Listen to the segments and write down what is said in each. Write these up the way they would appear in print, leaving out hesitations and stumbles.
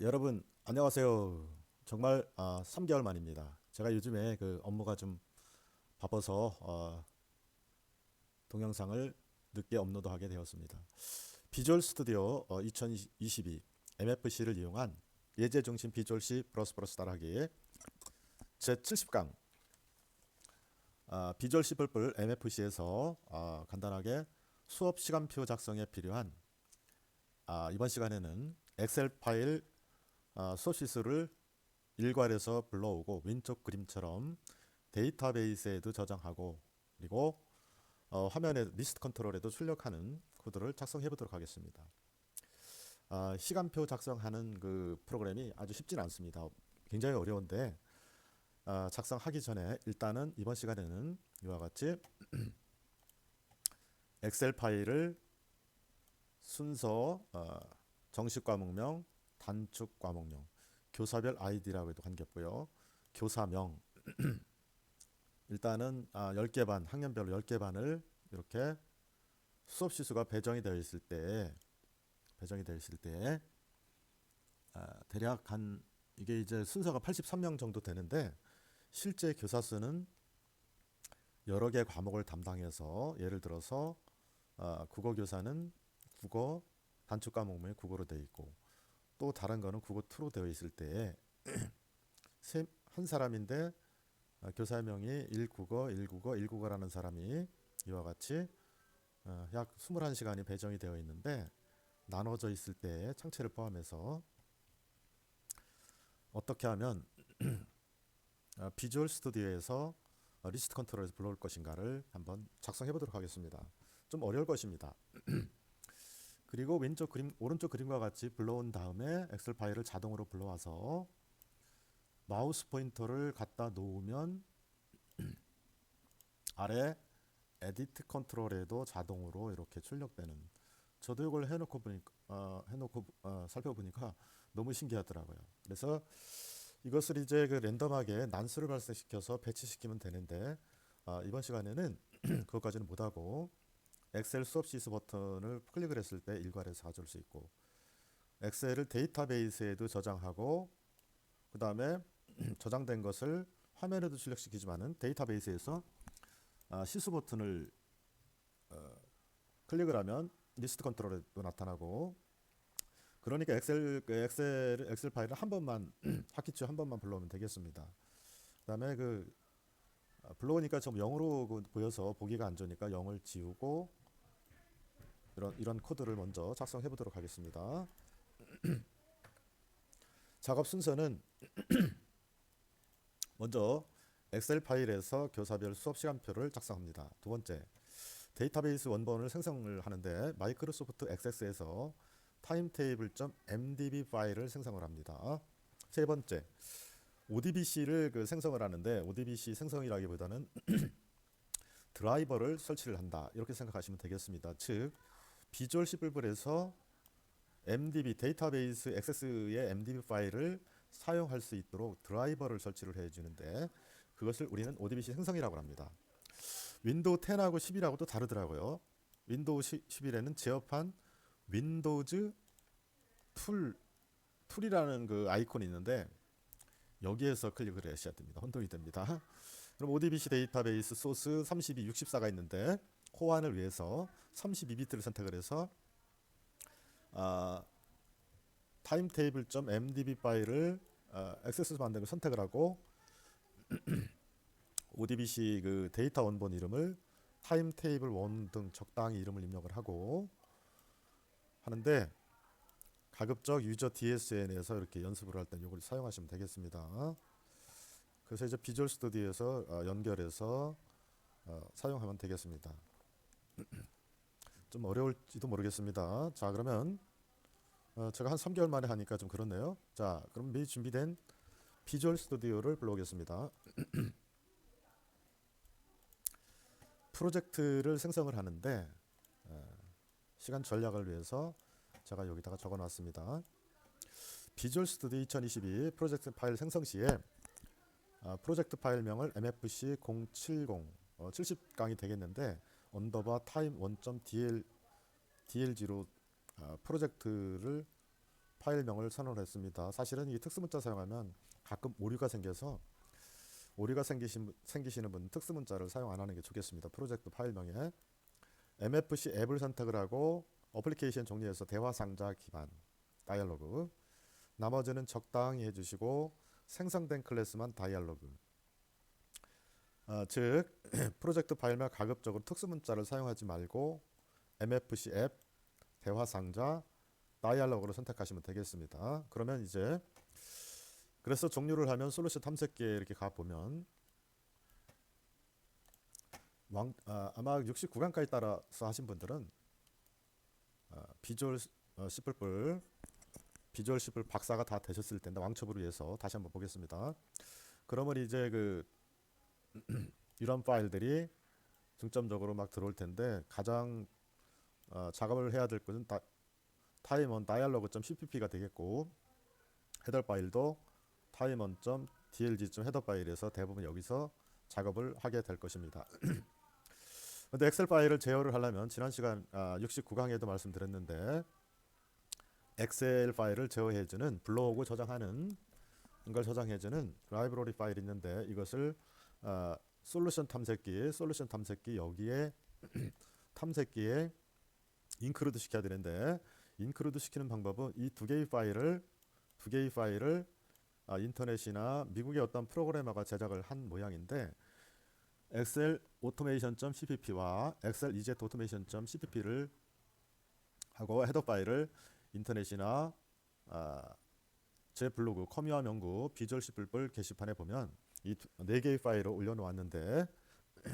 여러분 안녕하세요. 정말 3개월 만입니다. 제가 요즘에 그 업무가 좀 바빠서 동영상을 늦게 업로드하게 되었습니다. 비주얼 스튜디오 2022 MFC를 이용한 예제 중심 비주얼 C++ 따라하기 제 70강 비주얼 C++ MFC에서 간단하게 수업 시간표 작성에 필요한 이번 시간에는 엑셀 파일 소시스를 일괄해서 불러오고 왼쪽 그림처럼 데이터베이스에도 저장하고 그리고 화면에 리스트 컨트롤에도 출력하는 코드를 작성해 보도록 하겠습니다. 시간표 작성하는 그 프로그램이 아주 쉽지는 않습니다. 굉장히 어려운데 작성하기 전에 일단은 이번 시간에는 이와 같이 엑셀 파일을 순서 정식 과목명, 단축 과목명, 교사별 아이디라고 해도 관계없고요. 교사명 일단은 10개 반, 학년별로 10개 반을 이렇게 수업 시수가 배정이 되어 있을 때 대략 한 이게 이제 순서가 83명 정도 되는데 실제 교사 수는 여러 개 과목을 담당해서 예를 들어서 국어 교사는 국어 단축 과목명이 국어로 되어 있고 또 다른 거는 국어 2로 되어 있을 때 한 사람인데 교사명이 1국어, 1국어, 1국어라는 사람이 이와 같이 약 21시간이 배정이 되어 있는데 나눠져 있을 때 창체를 포함해서 어떻게 하면 비주얼 스튜디오에서 리스트 컨트롤에서 불러올 것인가를 한번 작성해 보도록 하겠습니다. 좀 어려울 것입니다. 그리고 왼쪽 그림, 오른쪽 그림과 같이 불러온 다음에 엑셀 파일을 자동으로 불러와서 마우스 포인터를 갖다 놓으면 아래 에디트 컨트롤에도 자동으로 이렇게 출력되는 저도 이걸 해놓고 살펴보니까 너무 신기하더라고요. 그래서 이것을 이제 그 랜덤하게 난수를 발생시켜서 배치시키면 되는데 이번 시간에는 그것까지는 못하고 엑셀 수업 시스 버튼을 클릭을 했을 때 일괄해서 가져올 수 있고 엑셀을 데이터베이스에도 저장하고 그 다음에 저장된 것을 화면에도 출력시키지만은 데이터베이스에서 시수 버튼을 클릭을 하면 리스트 컨트롤에도 나타나고 그러니까 엑셀 파일을 한 번만 하키추 한 번만 불러오면 되겠습니다. 그다음에 불러오니까 좀 0으로 보여서 보기가 안 좋으니까 0을 지우고 이런 코드를 먼저 작성해 보도록 하겠습니다. 작업 순서는 먼저 엑셀 파일에서 교사별 수업 시간표를 작성합니다. 두 번째, 데이터베이스 원본을 생성을 하는데 마이크로소프트 액세스에서 timetable.mdb 파일을 생성을 합니다. 세 번째, ODBC를 생성을 하는데 ODBC 생성이라기보다는 드라이버를 설치를 한다. 이렇게 생각하시면 되겠습니다. 즉, 비주얼 C++에서 MDB 데이터베이스 액세스의 MDB 파일을 사용할 수 있도록 드라이버를 설치를 해주는데 그것을 우리는 ODBC 생성이라고 합니다. 윈도우 10하고 11하고 또 다르더라고요. 윈도우 11에는 제어판 윈도우즈 툴이라는 그 아이콘이 있는데 여기에서 클릭을 하셔야 됩니다. 혼동이 됩니다. 그럼 ODBC 데이터베이스 소스 32, 64가 있는데 호환을 위해서 32비트를 선택을 해서 timetable.mdb 파일을 액세스 만드는 걸 선택을 하고 ODBC 그 데이터 원본 이름을 타임테이블 원 등 적당히 이름을 입력을 하고 하는데 가급적 유저 DSN에서 이렇게 연습을 할 때 이걸 사용하시면 되겠습니다. 그래서 이제 비주얼 스튜디오에서 연결해서 사용하면 되겠습니다. 좀 어려울지도 모르겠습니다. 자, 그러면 제가 한 3개월 만에 하니까 좀 그렇네요. 자, 그럼 미리 준비된 비주얼 스튜디오를 불러오겠습니다. 프로젝트를 생성을 하는데 시간 전략을 위해서 제가 여기다가 적어 놨습니다. 비주얼 스튜디오 2022 프로젝트 파일 생성 시에 프로젝트 파일명을 mfc 070 70강이 되겠는데 언더바 타임 1.dlg로 프로젝트를 파일명을 선언했습니다. 사실은 이 특수문자 사용하면 가끔 오류가 생겨서 생기시는 분 특수문자를 사용 안 하는 게 좋겠습니다. 프로젝트 파일명에 MFC 앱을 선택을 하고 어플리케이션 종류에서 대화 상자 기반 다이얼로그, 나머지는 적당히 해주시고 생성된 클래스만 다이얼로그. 즉 프로젝트 파일명 가급적으로 특수문자를 사용하지 말고 MFC 앱, 대화 상자, 다이얼로그를 선택하시면 되겠습니다. 그러면 이제 그래서 종류를 하면 솔루션 탐색기에 이렇게 가보면 아마 69강까지 따라서 하신 분들은 비주얼 C++ 박사가 다 되셨을 텐데 왕초보를 위해서 다시 한번 보겠습니다. 그러면 이제 그 이런 파일들이 중점적으로 막 들어올 텐데 가장 작업을 해야 될 것은 타임온 dialog.cpp가 되겠고, 헤더 파일도 timeon.dlg 헤더 파일에서 대부분 여기서 작업을 하게 될 것입니다. 근데 엑셀 파일을 제어를 하려면 지난 시간 69강에도 말씀드렸는데 엑셀 파일을 제어해주는 불러오고 저장하는 걸 저장해주는 라이브러리 파일이 있는데 이것을 솔루션 탐색기 여기에 탐색기에 인크루드 시켜야 되는데 인크루드 시키는 방법은 이 두 개의 파일을 인터넷이나 미국의 어떤 프로그래머가 제작을 한 모양인데 엑셀 오토메이션.cpp와 엑셀 이제 오토메이션.cpp를 하고 헤더 파일을 인터넷이나 제 블로그 커미와 명구 비주얼 C++ 게시판에 보면 이 네 개의 파일을 올려놓았는데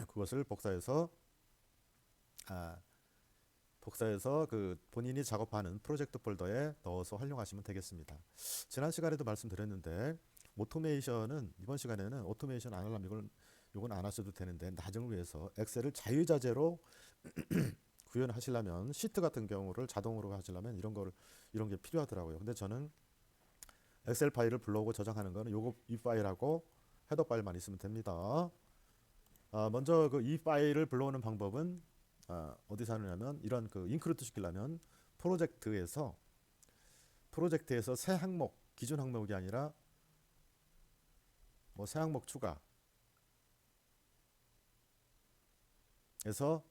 그것을 복사해서 그 본인이 작업하는 프로젝트 폴더에 넣어서 활용하시면 되겠습니다. 지난 시간에도 말씀드렸는데 오토메이션은 이번 시간에는 오토메이션 안 하려면 이건 안 하셔도 되는데 나중을 위해서 엑셀을 자유자재로 구현하시려면 시트 같은 경우를 자동으로 하시려면 이런 게 필요하더라고요. 근데 저는 엑셀 파일을 불러오고 저장하는 거는 이 파일하고 헤더 파일만 있으면 됩니다. 먼저 그 이 파일을 불러오는 방법은 어디서 하느냐면 이런 그 인크루드 시키려면 프로젝트에서 새 항목, 기존 항목이 아니라 뭐 새 항목 추가 에서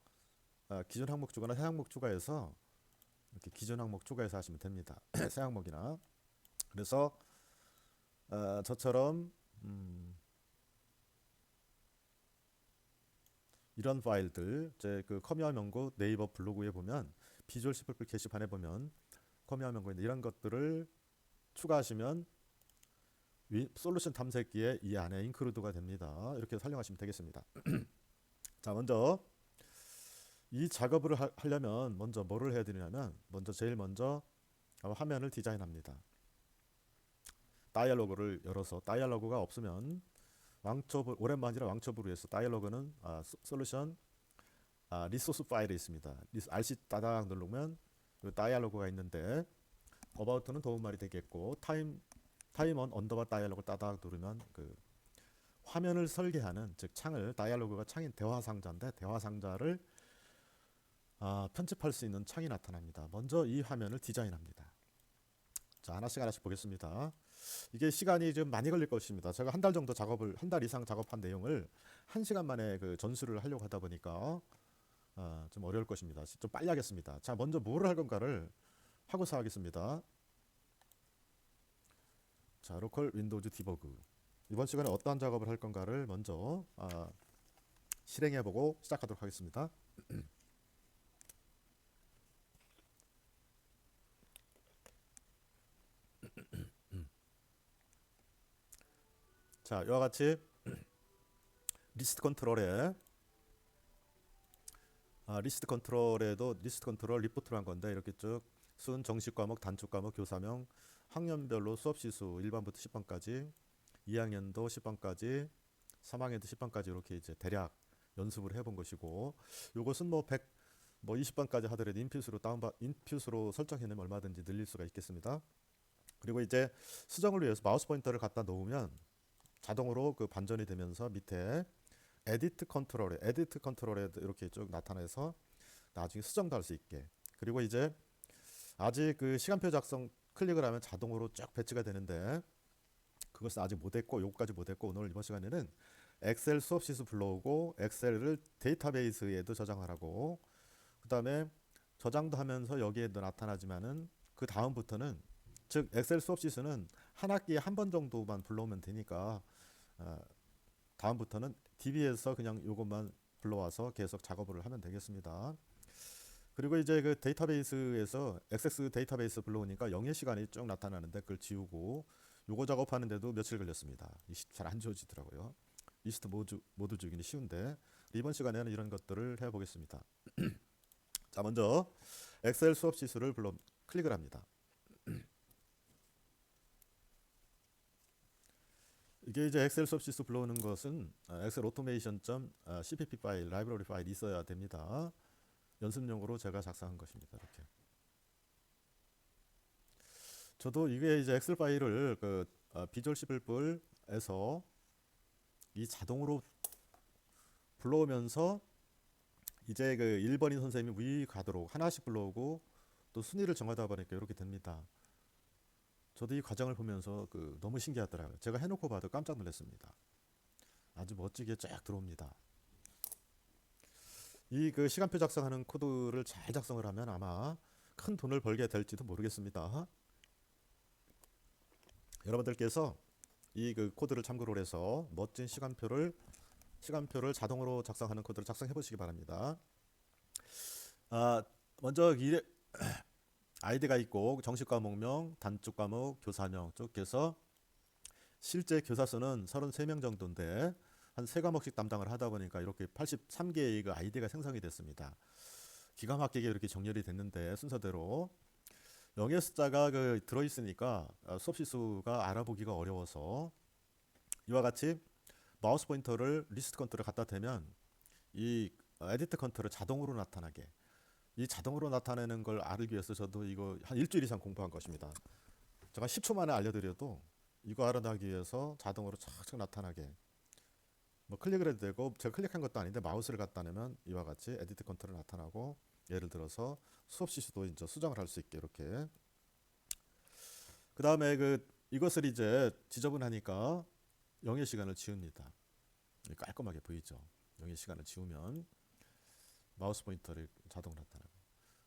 기존 항목 추가나 새 항목 추가해서 이렇게 기존 항목 추가해서 하시면 됩니다. 새 항목이나 그래서 저처럼 이런 파일들 제 그 커미와 명구 네이버 블로그에 보면 비주얼 C++ 게시판에 보면 커미와 명구인데 이런 것들을 추가하시면 솔루션 탐색기에 이 안에 인크루드가 됩니다. 이렇게 활용하시면 되겠습니다. 자, 먼저 이 작업을 하려면 먼저 뭐를 해야 되냐면 제일 먼저 화면을 디자인합니다. 다이얼로그를 열어서 다이얼로그가 없으면 오랜만이라 왕초보를 위해서 다이얼로그는 솔루션 리소스 파일이 있습니다. RC 따닥 누르면 다이얼로그가 있는데 어바웃는 도움말이 되겠고 타임온 언더바 다이얼로그 따닥 누르면 그 화면을 설계하는 즉 다이얼로그가 창인 대화 상자인데 대화 상자를 편집할 수 있는 창이 나타납니다. 먼저 이 화면을 디자인합니다. 자, 하나씩 보겠습니다. 이게 시간이 좀 많이 걸릴 것입니다. 제가 한 달 이상 작업한 내용을 1시간 만에 그 전수를 하려고 하다 보니까 좀 어려울 것입니다. 좀 빨리 하겠습니다. 자, 먼저 뭐를 할 건가를 하고서 하겠습니다. 자, 로컬 윈도우즈 디버그. 이번 시간에 어떠한 작업을 할 건가를 먼저 실행해보고 시작하도록 하겠습니다. 자, 이와 같이 리스트 컨트롤에도 리스트 컨트롤 리포트를 한 건데 이렇게 쭉 순 정식 과목, 단축 과목, 교사명, 학년별로 수업 시수 1반부터 10반까지, 2학년도 10반까지, 3학년도 10반까지 이렇게 이제 대략 연습을 해본 것이고, 이것은 뭐 20반까지 하더라도 인풋으로 설정해놓으면 얼마든지 늘릴 수가 있겠습니다. 그리고 이제 수정을 위해서 마우스 포인터를 갖다 놓으면 자동으로 그 반전이 되면서 밑에 에디트 컨트롤에 이렇게 쭉 나타나서 나중에 수정도 할 수 있게. 그리고 이제 아직 그 시간표 작성 클릭을 하면 자동으로 쭉 배치가 되는데 그것은 아직 못했고 요거까지 못했고 오늘 이번 시간에는 엑셀 수업시스 불러오고 엑셀을 데이터베이스에도 저장하라고 그 다음에 저장도 하면서 여기에도 나타나지만은 그 다음부터는 즉 엑셀 수업시스는 한 학기에 한 번 정도만 불러오면 되니까 어, 다음부터는 DB에서 그냥 요것만 불러와서 계속 작업을 하면 되겠습니다. 그리고 이제 그 데이터베이스에서 액세스 데이터베이스 불러오니까 영예 시간이 쭉 나타나는데 그걸 지우고 요거 작업하는데도 며칠 걸렸습니다. 잘 안 지워지더라고요. 리스트 모두 주기는 쉬운데 이번 시간에는 이런 것들을 해보겠습니다. 자, 먼저 엑셀 수업 시수를 클릭을 합니다. 이게 이제 엑셀 수업 시수 불러오는 것은 엑셀 오토메이션 .cpp 파일, 라이브러리 파일이 있어야 됩니다. 연습용으로 제가 작성한 것입니다. 이렇게. 저도 이게 이제 엑셀 파일을 그 비주얼 C++에서 이 자동으로 불러오면서 이제 그 1번인 선생님이 위 가도록 하나씩 불러오고 또 순위를 정하다 보니까 이렇게 됩니다. 저도 이 과정을 보면서 너무 신기하더라고요. 제가 해놓고 봐도 깜짝 놀랐습니다. 아주 멋지게 쫙 들어옵니다. 이 시간표 작성하는 코드를 잘 작성을 하면 아마 큰 돈을 벌게 될지도 모르겠습니다. 여러분들께서 이 코드를 참고로 해서 멋진 시간표를 자동으로 작성하는 코드를 작성해 보시기 바랍니다. 먼저 아이디가 있고 정식 과목명, 단축 과목, 교사명 쭉 해서 실제 교사 수는 33명 정도인데 한 3과목씩 담당을 하다 보니까 이렇게 83개의 아이디가 생성이 됐습니다. 기가 막히게 이렇게 정렬이 됐는데 순서대로 영예 숫자가 들어있으니까 수업 시수가 알아보기가 어려워서 이와 같이 마우스 포인터를 리스트 컨트롤에 갖다 대면 이 에디트 컨트롤을 자동으로 나타나게 이 자동으로 나타내는 걸 알기 위해서 저도 이거 한 일주일 이상 공부한 것입니다. 제가 10초 만에 알려드려도 이거 알아나기 위해서 자동으로 착착 나타나게 뭐 클릭을 해도 되고 제가 클릭한 것도 아닌데 마우스를 갖다 내면 이와 같이 에디트 컨트롤 나타나고 예를 들어서 수업 시수도 이제 수정을 할 수 있게 이렇게 그 다음에 이것을 이제 지저분하니까 영예 시간을 지웁니다. 깔끔하게 보이죠. 영예 시간을 지우면 마우스 포인터를 자동으로 나타나고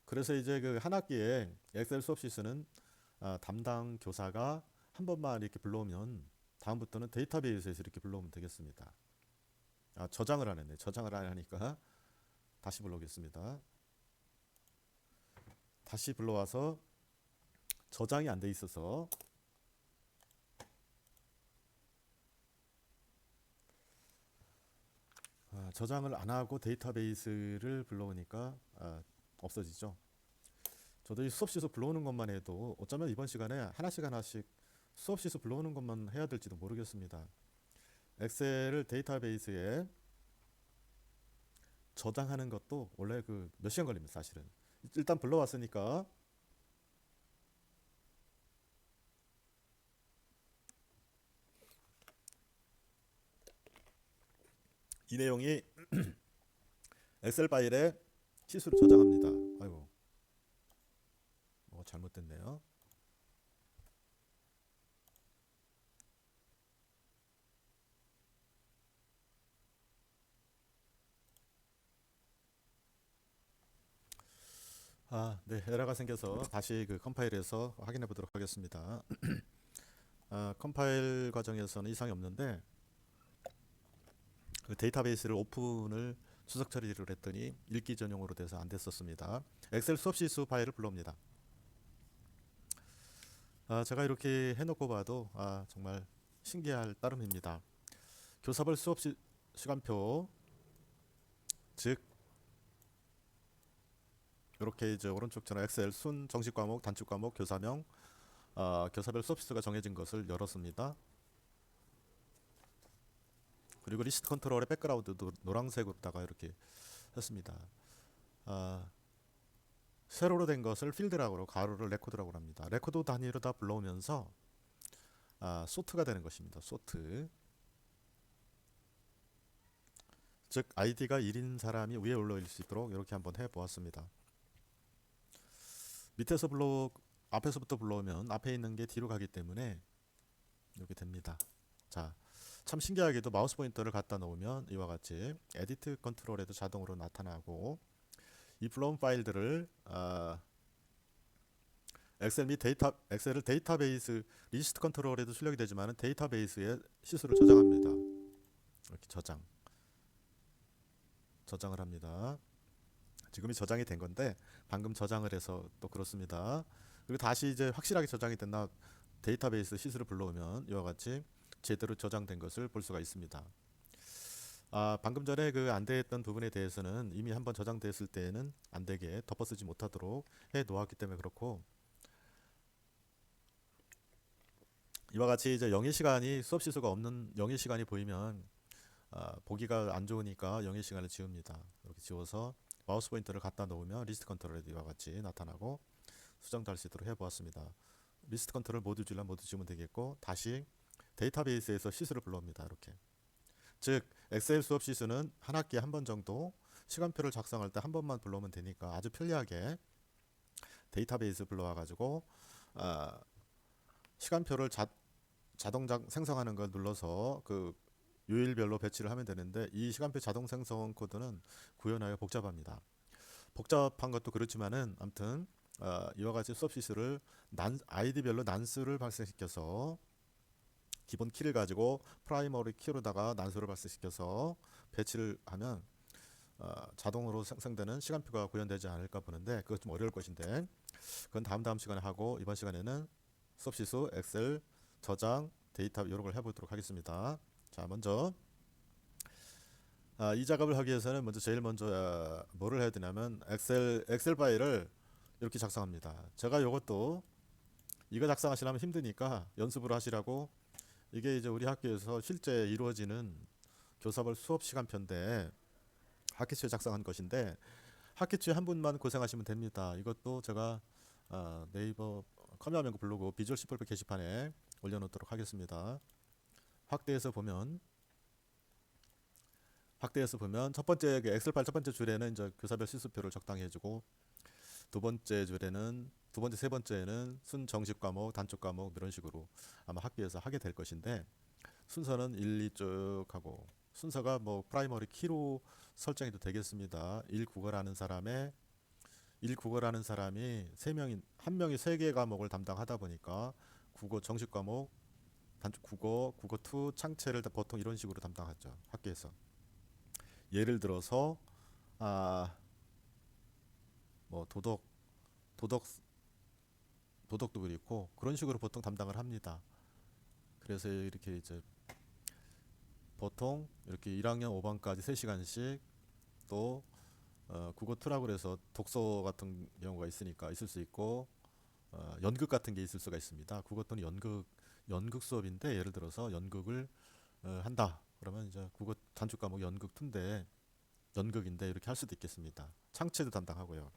그래서 이제 한 학기에 엑셀 수업 시스는 담당 교사가 한 번만 이렇게 불러오면 다음부터는 데이터베이스에서 이렇게 불러오면 되겠습니다. 저장을 안 했네. 저장을 안 하니까 다시 불러오겠습니다. 다시 불러와서 저장이 안 돼 있어서 저장을 안 하고 데이터베이스를 불러오니까 없어지죠. 저도 이 수업 시수 불러오는 것만 해도 어쩌면 이번 시간에 하나씩 수업 시수 불러오는 것만 해야 될지도 모르겠습니다. 엑셀을 데이터베이스에 저장하는 것도 원래 몇 시간 걸립니다. 사실은 일단 불러왔으니까 이 내용이 엑셀 파일에 시수를 저장합니다. 아이고 잘못됐네요. 네, 에러가 생겨서 다시 컴파일해서 확인해 보도록 하겠습니다. 컴파일 과정에서는 이상이 없는데 데이터베이스를 오픈을 수석 처리를 했더니 읽기 전용으로 돼서 안 됐었습니다. 엑셀 수업 시수 파일을 불러옵니다. 제가 이렇게 해놓고 봐도 정말 신기할 따름입니다. 교사별 수업 시간표 즉 이렇게 이제 오른쪽처럼 엑셀 순 정식 과목, 단축 과목, 교사명 교사별 수업 시수가 정해진 것을 열었습니다. 그리고 리스트 컨트롤의 백그라운드도 노란색으로다가 이렇게 했습니다. 세로로 된 것을 필드라고 가로를 레코드라고 합니다. 레코드 단위로 다 불러오면서 소트가 되는 것입니다. 소트. 즉 아이디가 1인 사람이 위에 올라올 수 있도록 이렇게 한번 해보았습니다. 밑에서 앞에서부터 불러오면 앞에 있는 게 뒤로 가기 때문에 이렇게 됩니다. 자, 참 신기하게도 마우스 포인터를 갖다 놓으면 이와 같이 에디트 컨트롤에도 자동으로 나타나고, 이 불러온 파일들을 엑셀을 데이터베이스 리스트 컨트롤에도 출력이 되지만 데이터베이스에 시수를 저장합니다. 이렇게 저장을 합니다. 지금이 저장이 된 건데 방금 저장을 해서 또 그렇습니다. 그리고 다시 이제 확실하게 저장이 됐나 데이터베이스 시스를 불러오면 이와 같이 제대로 저장된 것을 볼 수가 있습니다. 방금 전에 그 안 됐던 부분에 대해서는 이미 한번 저장됐을 때에는 안 되게 덮어쓰지 못하도록 해 놓았기 때문에 그렇고, 이와 같이 이제 영의 시간이 수업 시수가 없는 영의 시간이 보이면 보기가 안 좋으니까 영의 시간을 지웁니다. 이렇게 지워서 마우스 포인터를 갖다 놓으면 리스트 컨트롤에 이와 같이 나타나고 수정도 할 수 있도록 해보았습니다. 리스트 컨트롤 모두 지우면 모두 지우면 되겠고, 다시 데이터베이스에서 시수를 불러옵니다. 이렇게. 즉 엑셀 수업 시수는 한 학기에 한 번 정도 시간표를 작성할 때 한 번만 불러오면 되니까 아주 편리하게 데이터베이스 불러와 가지고 시간표를 자동 생성하는 걸 눌러서 그 요일별로 배치를 하면 되는데, 이 시간표 자동 생성 코드는 구현하여 복잡합니다. 복잡한 것도 그렇지만은 아무튼 이와 같이 수업 시수를 아이디별로 난수를 발생시켜서 기본 키를 가지고 프라이머리 키로다가 난수를 발생시켜서 배치를 하면 자동으로 생성되는 시간표가 구현되지 않을까 보는데, 그것 좀 어려울 것인데 그건 다음 시간에 하고, 이번 시간에는 수업 시수, 엑셀, 저장, 데이터 이런 걸 해보도록 하겠습니다. 자, 먼저 이 작업을 하기 위해서는 제일 먼저 뭐를 해야 되냐면 엑셀 파일을 이렇게 작성합니다. 제가 이것도 이거 작성하시려면 힘드니까 연습으로 하시라고, 이게 이제 우리 학교에서 실제 이루어지는 교사별 수업 시간표인데 학기 초에 작성한 것인데, 학기 초에 한 분만 고생하시면 됩니다. 이것도 제가 네이버 커뮤니티 블로그 비주얼 C++ 게시판에 올려놓도록 하겠습니다. 확대해서 보면 첫 번째 엑셀 파일 첫 번째 줄에는 이제 교사별 시수표를 적당히 해주고, 두 번째, 세 번째에는 순 정식 과목, 단축 과목 이런 식으로 아마 학교에서 하게 될 것인데, 순서는 1, 2 쭉 하고, 순서가 뭐 프라이머리 키로 설정해도 되겠습니다. 1 국어라는 사람이 한 명이 3개 과목을 담당하다 보니까 국어 정식 과목, 단축 국어 2, 창체를 보통 이런 식으로 담당하죠, 학교에서. 예를 들어서 뭐 도덕 도덕도 그렇고 그런 식으로 보통 담당을 합니다. 그래서 이렇게 이제 보통 이렇게 1학년 5반까지 3시간씩, 또 국어 2라고 해서 독서 같은 경우가 있을 수 있고, 연극 같은 게 있을 수가 있습니다. 국어 또는 연극 수업인데, 예를 들어서 연극을 한다 그러면 이제 국어 단축 과목 연극 2인데 연극인데 이렇게 할 수도 있겠습니다. 창체도 담당하고요.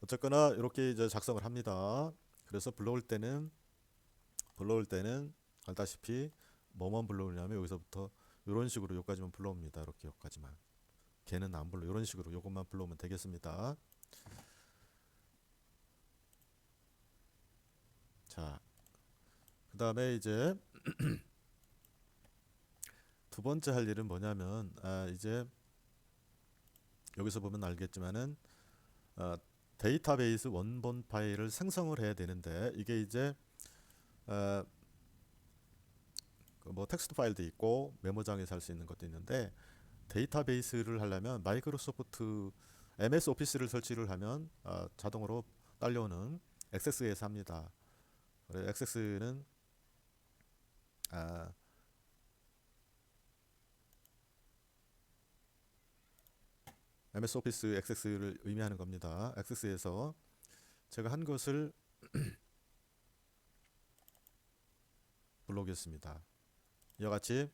어쨌거나 이렇게 이제 작성을 합니다. 그래서 불러올 때는 알다시피 뭐만 불러오냐면 여기서부터 이런 식으로 여기까지만 불러옵니다. 이렇게 여기까지만. 걔는 안 불러. 이런 식으로 요것만 불러오면 되겠습니다. 자, 그 다음에 이제 두 번째 할 일은 뭐냐면 이제 여기서 보면 알겠지만은 데이터베이스 원본 파일을 생성을 해야 되는데, 이게 이제 뭐 텍스트 파일도 있고 메모장에서 할 수 있는 것도 있는데, 데이터베이스를 하려면 마이크로소프트 MS 오피스를 설치를 하면 자동으로 딸려오는 액세스에서 합니다. 액세스는 MS 오피스 액세스를 의미하는 겁니다. 액세스에서 제가 한 것을 불러오겠습니다. 이와 같이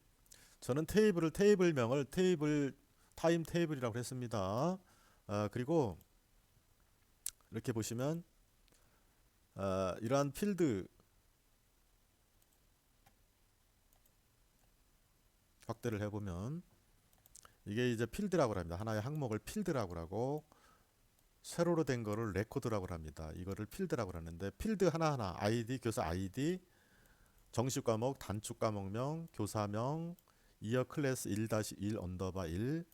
저는 테이블명을 타임 테이블이라고 했습니다. 그리고 이렇게 보시면 이러한 필드 확대를 해보면 이게 이제 필드라고 합니다. 하나의 항목을 필드라고 하고, 세로로 된 거를 레코드라고 합니다. 이거를 필드라고 하는데 필드 하나하나 아이디, 교사 아이디, 정식 과목, 단축 과목명, 교사명, 이어 클래스 1-1 언더바 1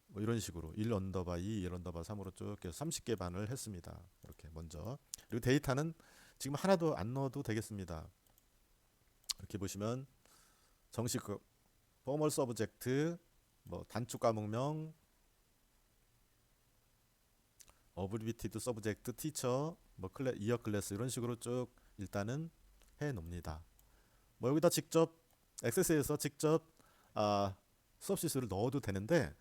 뭐 이런 식으로 1 언더바 2, 1 언더바 3으로 쭉 해서 30개 반을 했습니다. 이렇게 먼저. 그리고 데이터는 지금 하나도 안 넣어도 되겠습니다. 이렇게 보시면 정식 포멀 서브젝트, 뭐 단축 과목명, 어브리비티드 서브젝트, 티처, 뭐 이어 클래스 이런 식으로 쭉 일단은 해 놓습니다. 뭐 여기다 직접 액세스에서 직접 수업 시수를 넣어도 되는데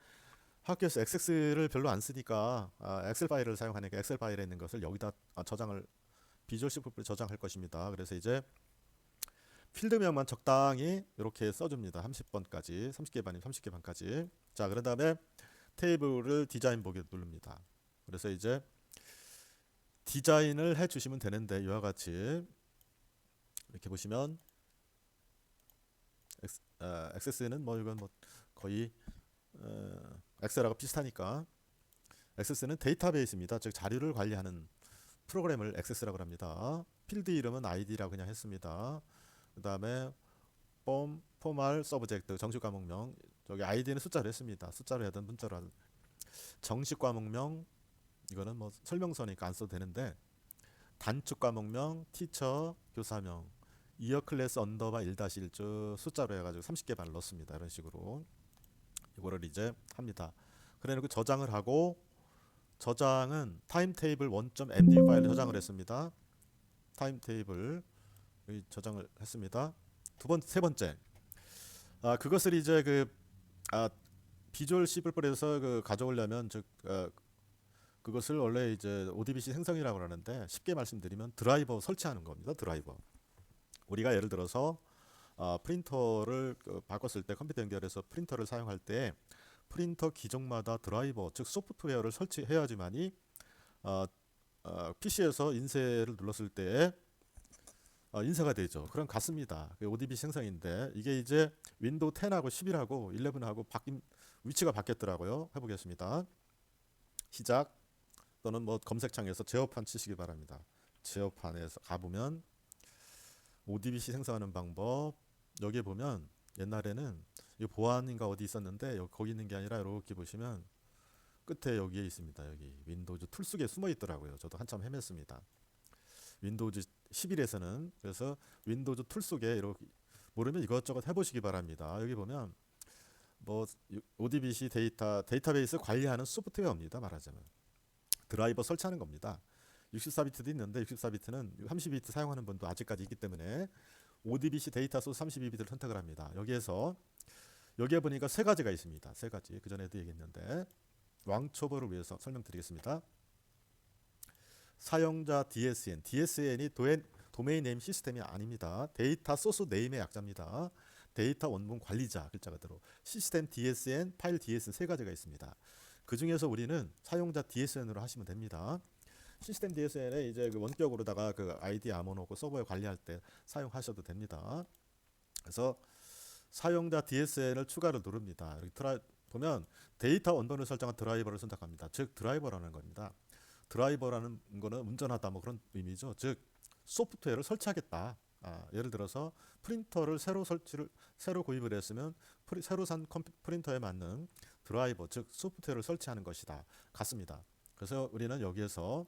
학교에서 액세스를 별로 안 쓰니까 엑셀 파일을 사용하니까 엑셀 파일에 있는 것을 여기다 저장을 비주얼 C++에 저장할 것입니다. 그래서 이제 필드명만 적당히 이렇게 써줍니다. 30번까지 30개 반이면 30개 반까지. 자, 그런 다음에 테이블을 디자인 보기 누릅니다. 그래서 이제 디자인을 해주시면 되는데 이와 같이 이렇게 보시면 액세스는 뭐 이건 뭐 거의 엑셀하고 비슷하니까 액세스는 데이터베이스입니다. 즉 자료를 관리하는 프로그램을 액세스라고 합니다. 필드 이름은 아이디라고 그냥 했습니다. 그 다음에 포멀 서브젝트 정식 과목명, 저기 아이디는 숫자로 했습니다. 숫자로 하든 문자로 하든. 정식 과목명 이거는 뭐 설명서니까 안 써도 되는데 단축 과목명, 티처, 교사명, 이어 클래스 언더바 1-1 쭉 숫자로 해가지고 30개 반을 넣습니다. 이런 식으로 이거를 이제 합니다. 그래놓고 저장을 하고 저장은 타임테이블 1.mdb 파일을 저장을 했습니다. 타임테이블 저장을 했습니다. 세 번째, 그것을 이제 비주얼 C++에서 가져오려면 즉 그것을 원래 이제 ODBC 생성이라고 하는데 쉽게 말씀드리면 드라이버 설치하는 겁니다. 드라이버. 우리가 예를 들어서 프린터를 바꿨을 때 컴퓨터 연결해서 프린터를 사용할 때 프린터 기종마다 드라이버 즉 소프트웨어를 설치해야지만이 PC에서 인쇄를 눌렀을 때 인쇄가 되죠. 그럼 같습니다. ODB 생성인데 이게 이제 윈도우 10하고 11하고 11하고 위치가 바뀌었더라고요. 해보겠습니다. 시작 또는 뭐 검색창에서 제어판 치시기 바랍니다. 제어판에서 가보면 ODBC 생성하는 방법 여기에 보면 옛날에는 이 보안인가 어디 있었는데 거기 있는 게 아니라 이렇게 보시면 끝에 여기에 있습니다. 여기 윈도우즈 툴 속에 숨어 있더라고요. 저도 한참 헤맸습니다. 윈도우즈 11에서는 그래서 윈도우즈 툴 속에 이렇게 모르면 이것저것 해보시기 바랍니다. 여기 보면 뭐 ODBC 데이터베이스 관리하는 소프트웨어입니다. 말하자면 드라이버 설치하는 겁니다. 64비트도 있는데 64비트는 32비트 사용하는 분도 아직까지 있기 때문에 ODBC 데이터 소스 32비트를 선택을 합니다. 여기에 보니까 세 가지가 있습니다. 세 가지. 그 전에도 얘기했는데 왕초보를 위해서 설명드리겠습니다. 사용자 DSN이 도메인 네임 시스템이 아닙니다. 데이터 소스 네임의 약자입니다. 데이터 원본 관리자 글자가 들어 시스템 DSN, 파일 DSN 세 가지가 있습니다. 그 중에서 우리는 사용자 DSN으로 하시면 됩니다. 시스템 DSN에 이제 원격으로다가 아이디 암호놓고 서버에 관리할 때 사용하셔도 됩니다. 그래서 사용자 DSN을 추가를 누릅니다. 여기 보면 데이터 원본을 설정한 드라이버를 선택합니다. 즉 드라이버라는 겁니다. 드라이버라는 거는 운전하다 뭐 그런 의미죠. 즉 소프트웨어를 설치하겠다. 예를 들어서 프린터를 새로 구입을 했으면 새로 산 프린터에 맞는 드라이버 즉 소프트웨어를 설치하는 것이다. 같습니다. 그래서 우리는 여기에서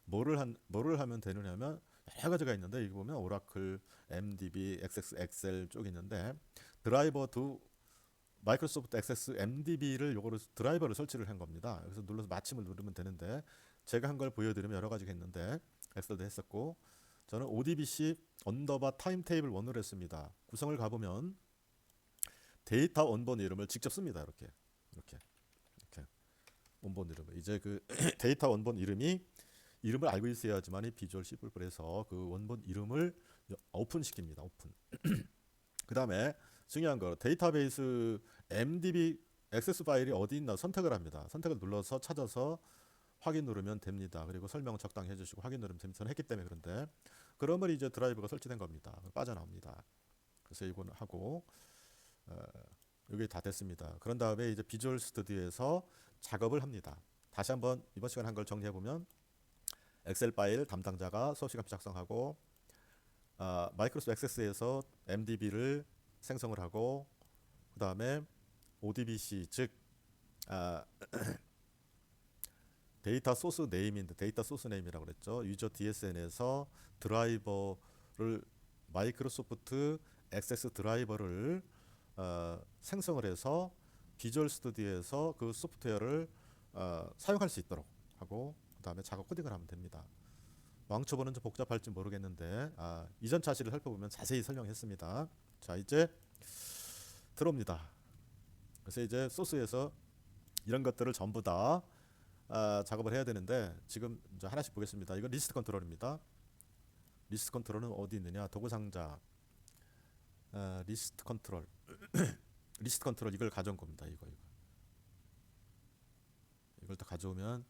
뭐를 하면 되느냐면 여러 가지가 있는데 여기 보면 오라클, MDB, 엑셀 쪽 있는데 드라이버 마이크로소프트 액세스 MDB를 요거를 드라이버를 설치를 한 겁니다. 그래서 눌러서 마침을 누르면 되는데 제가 한 걸 보여드리면 여러 가지가 있는데 엑셀도 했었고 저는 ODBC 언더바 타임테이블 1으로 했습니다. 구성을 가보면 데이터 원본 이름을 직접 씁니다. 이렇게 원본 이름을 이제 데이터 원본 이름을 알고 있어야지만 이 비주얼 C++에서 그 원본 이름을 오픈시킵니다. 오픈. 그 다음에 중요한 거 데이터베이스 MDB 액세스 파일이 어디 있나 선택을 합니다. 선택을 눌러서 찾아서 확인 누르면 됩니다. 그리고 설명 적당히 해주시고 확인 누르면 됩니다. 저는 했기 때문에 그런데 그러면 이제 드라이버가 설치된 겁니다. 빠져나옵니다. 그래서 이거는 하고 이게 다 됐습니다. 그런 다음에 이제 비주얼 스튜디오에서 작업을 합니다. 다시 한번 이번 시간에 한 걸 정리해 보면 엑셀 파일 담당자가 수업 시간 작성하고 마이크로소프트 액세스에서 MDB를 생성을 하고 그 다음에 ODBC 즉 아, 데이터 소스 네임인데 데이터 소스 네임이라고 그랬죠. 유저 DSN에서 드라이버를 마이크로소프트 액세스 드라이버를 생성을 해서 비주얼 스튜디오에서 그 소프트웨어를 사용할 수 있도록 하고 그 다음에 작업 코딩을 하면 됩니다. 왕초보는 좀 복잡할지 모르겠는데 이전 차시를 살펴보면 자세히 설명했습니다. 자 이제 들어옵니다. 그래서 이제 소스에서 이런 것들을 전부 다 작업을 해야 되는데 지금 이제 하나씩 보겠습니다. 이건 리스트 컨트롤입니다. 리스트 컨트롤은 어디 있느냐? 도구 상자 리스트 컨트롤 리스트 컨트롤 이걸 가져온 겁니다. 이걸 다 가져오면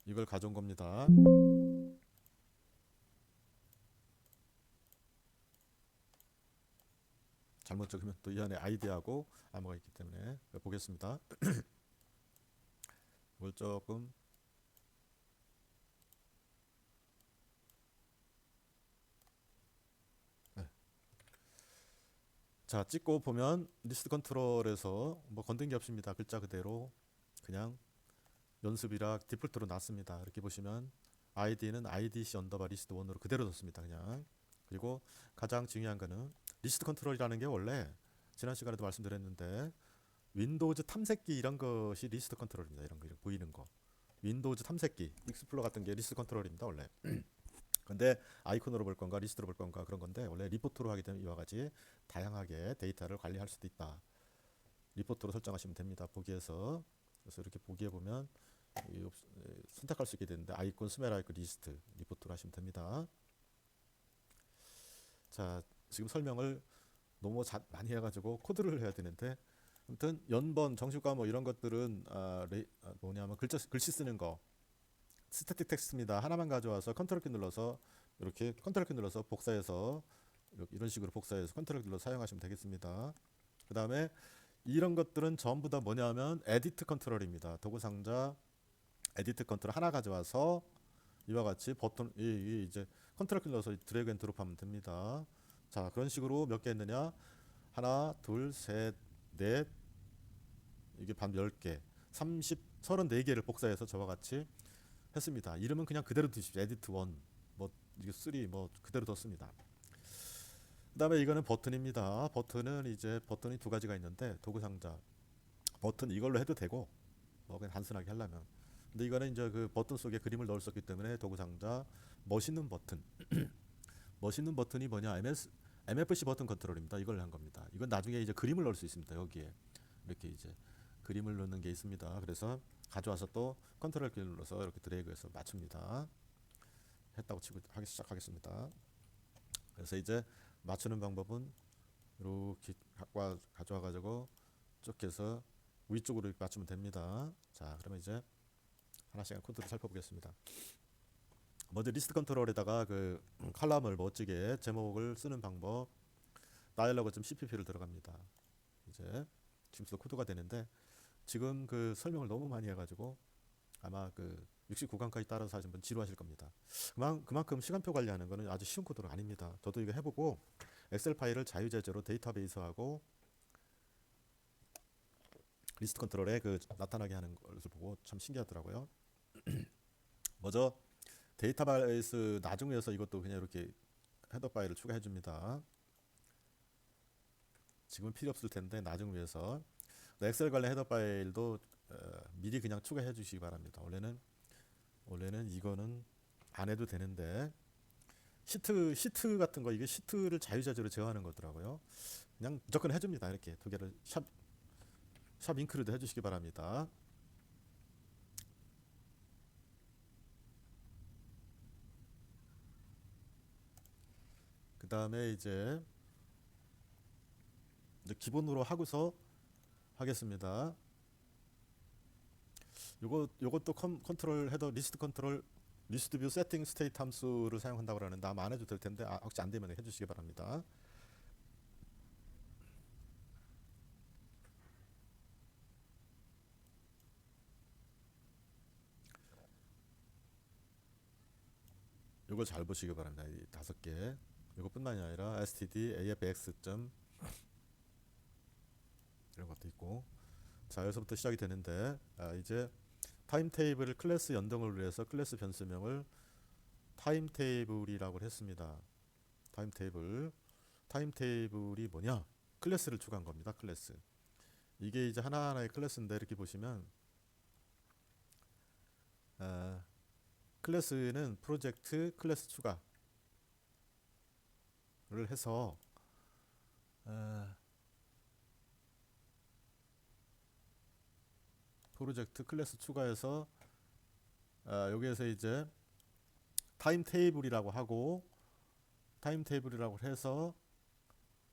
이걸 가져온 겁니다. 잘못 적으면 또 이 안에 아이디하고 암호가 있기 때문에 보겠습니다. 이걸 조금 자 찍고 보면 리스트 컨트롤에서 뭐 건든 게 없습니다. 글자 그대로 그냥 연습이라 디폴트로 놨습니다. 이렇게 보시면 아이디는 IDC 언더바 리스트 1으로 그대로 뒀습니다. 그냥 그리고 가장 중요한 거는 리스트 컨트롤이라는 게 원래 지난 시간에도 말씀드렸는데 윈도우즈 탐색기 이런 것이 리스트 컨트롤입니다. 이런 거 보이는 거 윈도우즈 탐색기 익스플로러 같은 게 리스트 컨트롤입니다. 원래 근데 아이콘으로 볼 건가 리스트로 볼 건가 그런 건데 원래 리포트로 하게 되면 이와 같이 다양하게 데이터를 관리할 수도 있다. 리포트로 설정하시면 됩니다. 보기에서 그래서 이렇게 보기에 보면 선택할 수 있게 되는데 아이콘 스멜 아이콘 리스트 리포트로 하시면 됩니다. 자 지금 설명을 너무 많이 해가지고 코드를 해야 되는데 아무튼 연번 정식과 뭐 이런 것들은 뭐냐면 글씨 쓰는 거 스태틱 텍스트입니다. 하나만 가져와서 컨트롤 키 눌러서 이렇게 컨트롤 키 눌러서 복사해서 이런 식으로 복사해서 컨트롤 키 눌러서 사용하시면 되겠습니다. 그 다음에 이런 것들은 전부 다 뭐냐면 에디트 컨트롤입니다. 도구 상자 에디트 컨트롤 하나 가져와서 이와 같이 버튼 이제 컨트롤 키 눌러서 드래그 앤 드롭하면 됩니다. 자 그런 식으로 몇 개 했느냐 하나 둘 셋 넷 이게 반 10개 34개를 복사해서 저와 같이 했습니다. 이름은 그냥 그대로 두십시오. 에디트 1 뭐 이게 3 뭐 그대로 뒀습니다. 그 다음에 이거는 버튼입니다. 버튼은 이제 버튼이 두 가지가 있는데 도구 상자 버튼 이걸로 해도 되고 뭐 그냥 단순하게 하려면 근데 이거는 이제 그 버튼 속에 그림을 넣을 수 없기 때문에 도구 상자 멋있는 버튼 멋있는 버튼이 뭐냐 MFC 버튼 컨트롤입니다. 이걸 한 겁니다. 이건 나중에 이제 그림을 넣을 수 있습니다. 여기에 이렇게 이제 그림을 넣는 게 있습니다. 그래서 가져와서 또 컨트롤 키를 눌러서 이렇게 드래그해서 맞춥니다. 했다고 치고 하기 시작하겠습니다. 그래서 이제 맞추는 방법은 이렇게 가져와 가지고 쭉 해서 위쪽으로 이렇게 맞추면 됩니다. 자 그러면 이제 하나씩 코드를 살펴보겠습니다. 먼저 리스트 컨트롤에다가 그 칼럼을 멋지게 제목을 쓰는 방법 다이얼로그 좀 CPP를 들어갑니다. 이제 지금부터 코드가 되는데 지금 그 설명을 너무 많이 해가지고 아마 그 69강까지 따라서 하신 분 지루하실 겁니다. 그만큼 시간표 관리하는 거는 아주 쉬운 코드가 아닙니다. 저도 이거 해보고 엑셀 파일을 자유제재로 데이터베이스하고 리스트 컨트롤에 그 나타나게 하는 것을 보고 참 신기하더라고요. 먼저 데이터베이스 나중에서 이것도 그냥 이렇게 헤더 파일을 추가해 줍니다. 지금은 필요 없을 텐데 나중 위해서 엑셀 관련 헤더 파일도 미리 그냥 추가해 주시기 바랍니다. 원래는 이거는 안 해도 되는데 시트 같은 거 이게 시트를 자유자재로 제어하는 거더라고요. 그냥 무조건 해줍니다. 이렇게 두 개를 샵 인크루드 해주시기 바랍니다. 그 다음에 이제 기본으로 하고서 하겠습니다. 요것도 컨트롤 헤더 리스트 컨트롤 리스트 뷰 세팅 스테이트 함수를 사용한다고 하는데 아마 안 해도 될 텐데 혹시 안 되면 해주시기 바랍니다. 이걸 잘 보시기 바랍니다. 이 5개. 이것뿐만이 아니라 std afx 이런 것도 있고. 자, 여기서부터 시작이 되는데 이제 타임테이블 클래스 연동을 위해서 클래스 변수명을 타임테이블이라고 했습니다. 타임테이블이 뭐냐? 클래스를 추가한 겁니다. 클래스. 이게 이제 하나하나의 클래스인데 이렇게 보시면 클래스는 프로젝트 클래스 추가를 해서 프로젝트 클래스 추가해서 여기에서 이제 타임테이블이라고 해서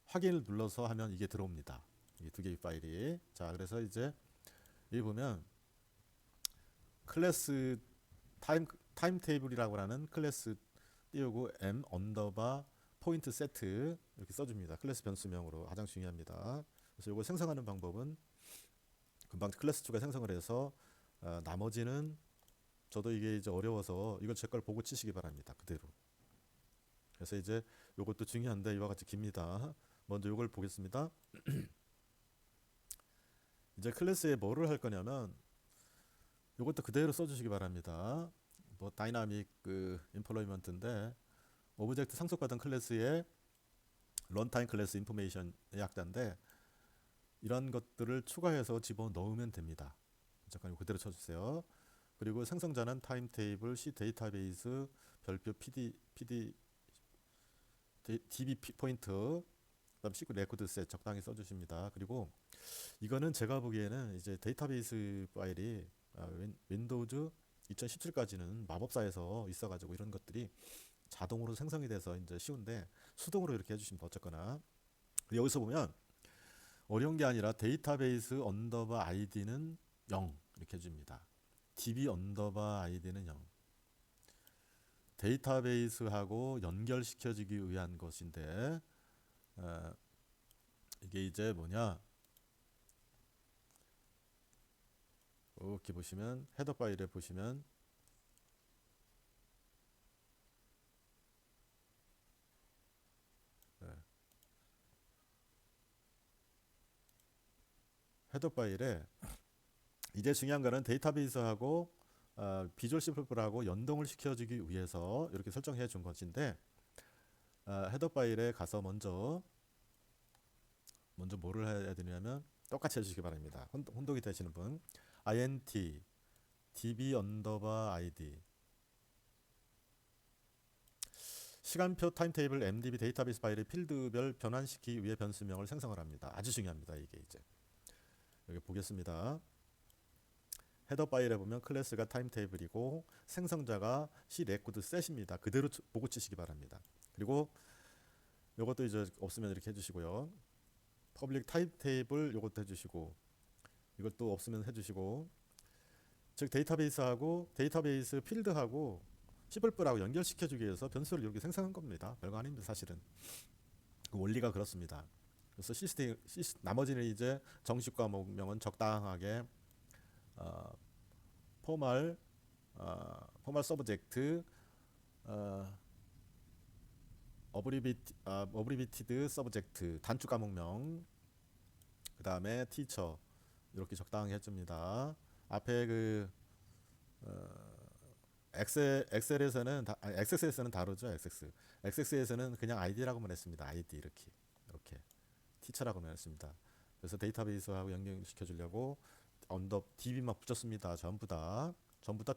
확인을 눌러서 하면 이게 들어옵니다. 이 두 개의 파일이. 자, 그래서 이제 여기 보면 클래스 타임테이블이라고 하는 클래스 띄우고 m 언더바 포인트 세트 이렇게 써줍니다. 클래스 변수명으로 가장 중요합니다. 그래서 이거 생성하는 방법은 금방 클래스 추가 생성을 해서 나머지는 저도 이게 이제 어려워서 이거 제 걸 보고 치시기 바랍니다. 그대로. 그래서 이제 이것도 중요한데 이와 같이 깁니다. 먼저 이걸 보겠습니다. 이제 클래스에 뭐를 할 거냐면 이것도 그대로 써주시기 바랍니다. 뭐 다이나믹 인플로이먼트인데 오브젝트 상속받은 클래스의 런타임 클래스 인포메이션의 약자인데 이런 것들을 추가해서 집어넣으면 됩니다. 잠깐 이거 그대로 쳐주세요. 그리고 생성자는 타임테이블 C 데이터베이스 별표 DB 포인트 그다음 C 레코드 셋 적당히 써주십니다. 그리고 이거는 제가 보기에는 이제 데이터베이스 파일이 윈도우즈 2017까지는 마법사에서 있어가지고 이런 것들이 자동으로 생성이 돼서 이제 쉬운데 수동으로 이렇게 해주시면 어쨌거나 여기서 보면 어려운 게 아니라 데이터베이스 언더바 아이디는 0 이렇게 해줍니다. DB 언더바 아이디는 0. 데이터베이스하고 연결시켜주기 위한 것인데 이게 이제 뭐냐? 이렇게 보시면 헤더 파일에 보시면 헤더 파일에 이제 중요한 거는 데이터베이스하고 비주얼 C++하고 연동을 시켜주기 위해서 이렇게 설정해 준 것인데 헤더 파일에 가서 먼저 뭐를 해야 되냐면 똑같이 해주시기 바랍니다. 혼동이 되시는 분 int db 언더바 id 시간표 타임테이블 mdb 데이터베이스 파일의 필드별 변환시키기 위해 변수명을 생성을 합니다. 아주 중요합니다. 이게 이제 여기 보겠습니다. 헤더 파일에 보면 클래스가 타임테이블이고 생성자가 C 레코드 셋입니다. 그대로 보고 치시기 바랍니다. 그리고 이것도 이제 없으면 이렇게 해주시고요. 퍼블릭 타임테이블 이것도 해주시고 이것도 없으면 해주시고 즉 데이터베이스하고 데이터베이스 필드하고 C++하고 연결시켜주기 위해서 변수를 이렇게 생성한 겁니다. 별거 아닙니다. 사실은 그 원리가 그렇습니다. 그래서 나머지는 이제 정식 과목명은 적당하게 포멀 서브젝트 어브리비티드 서브젝트 단축 과목명 그 다음에 티처 이렇게 적당히 해줍니다. 앞에 엑셀에서는 XS에서는 다르죠. XS에서는 그냥 ID라고만 했습니다. ID 이렇게 티처라고만 했습니다. 그래서 데이터베이스하고 연결시켜 주려고 언더 DB만 붙였습니다. 전부 다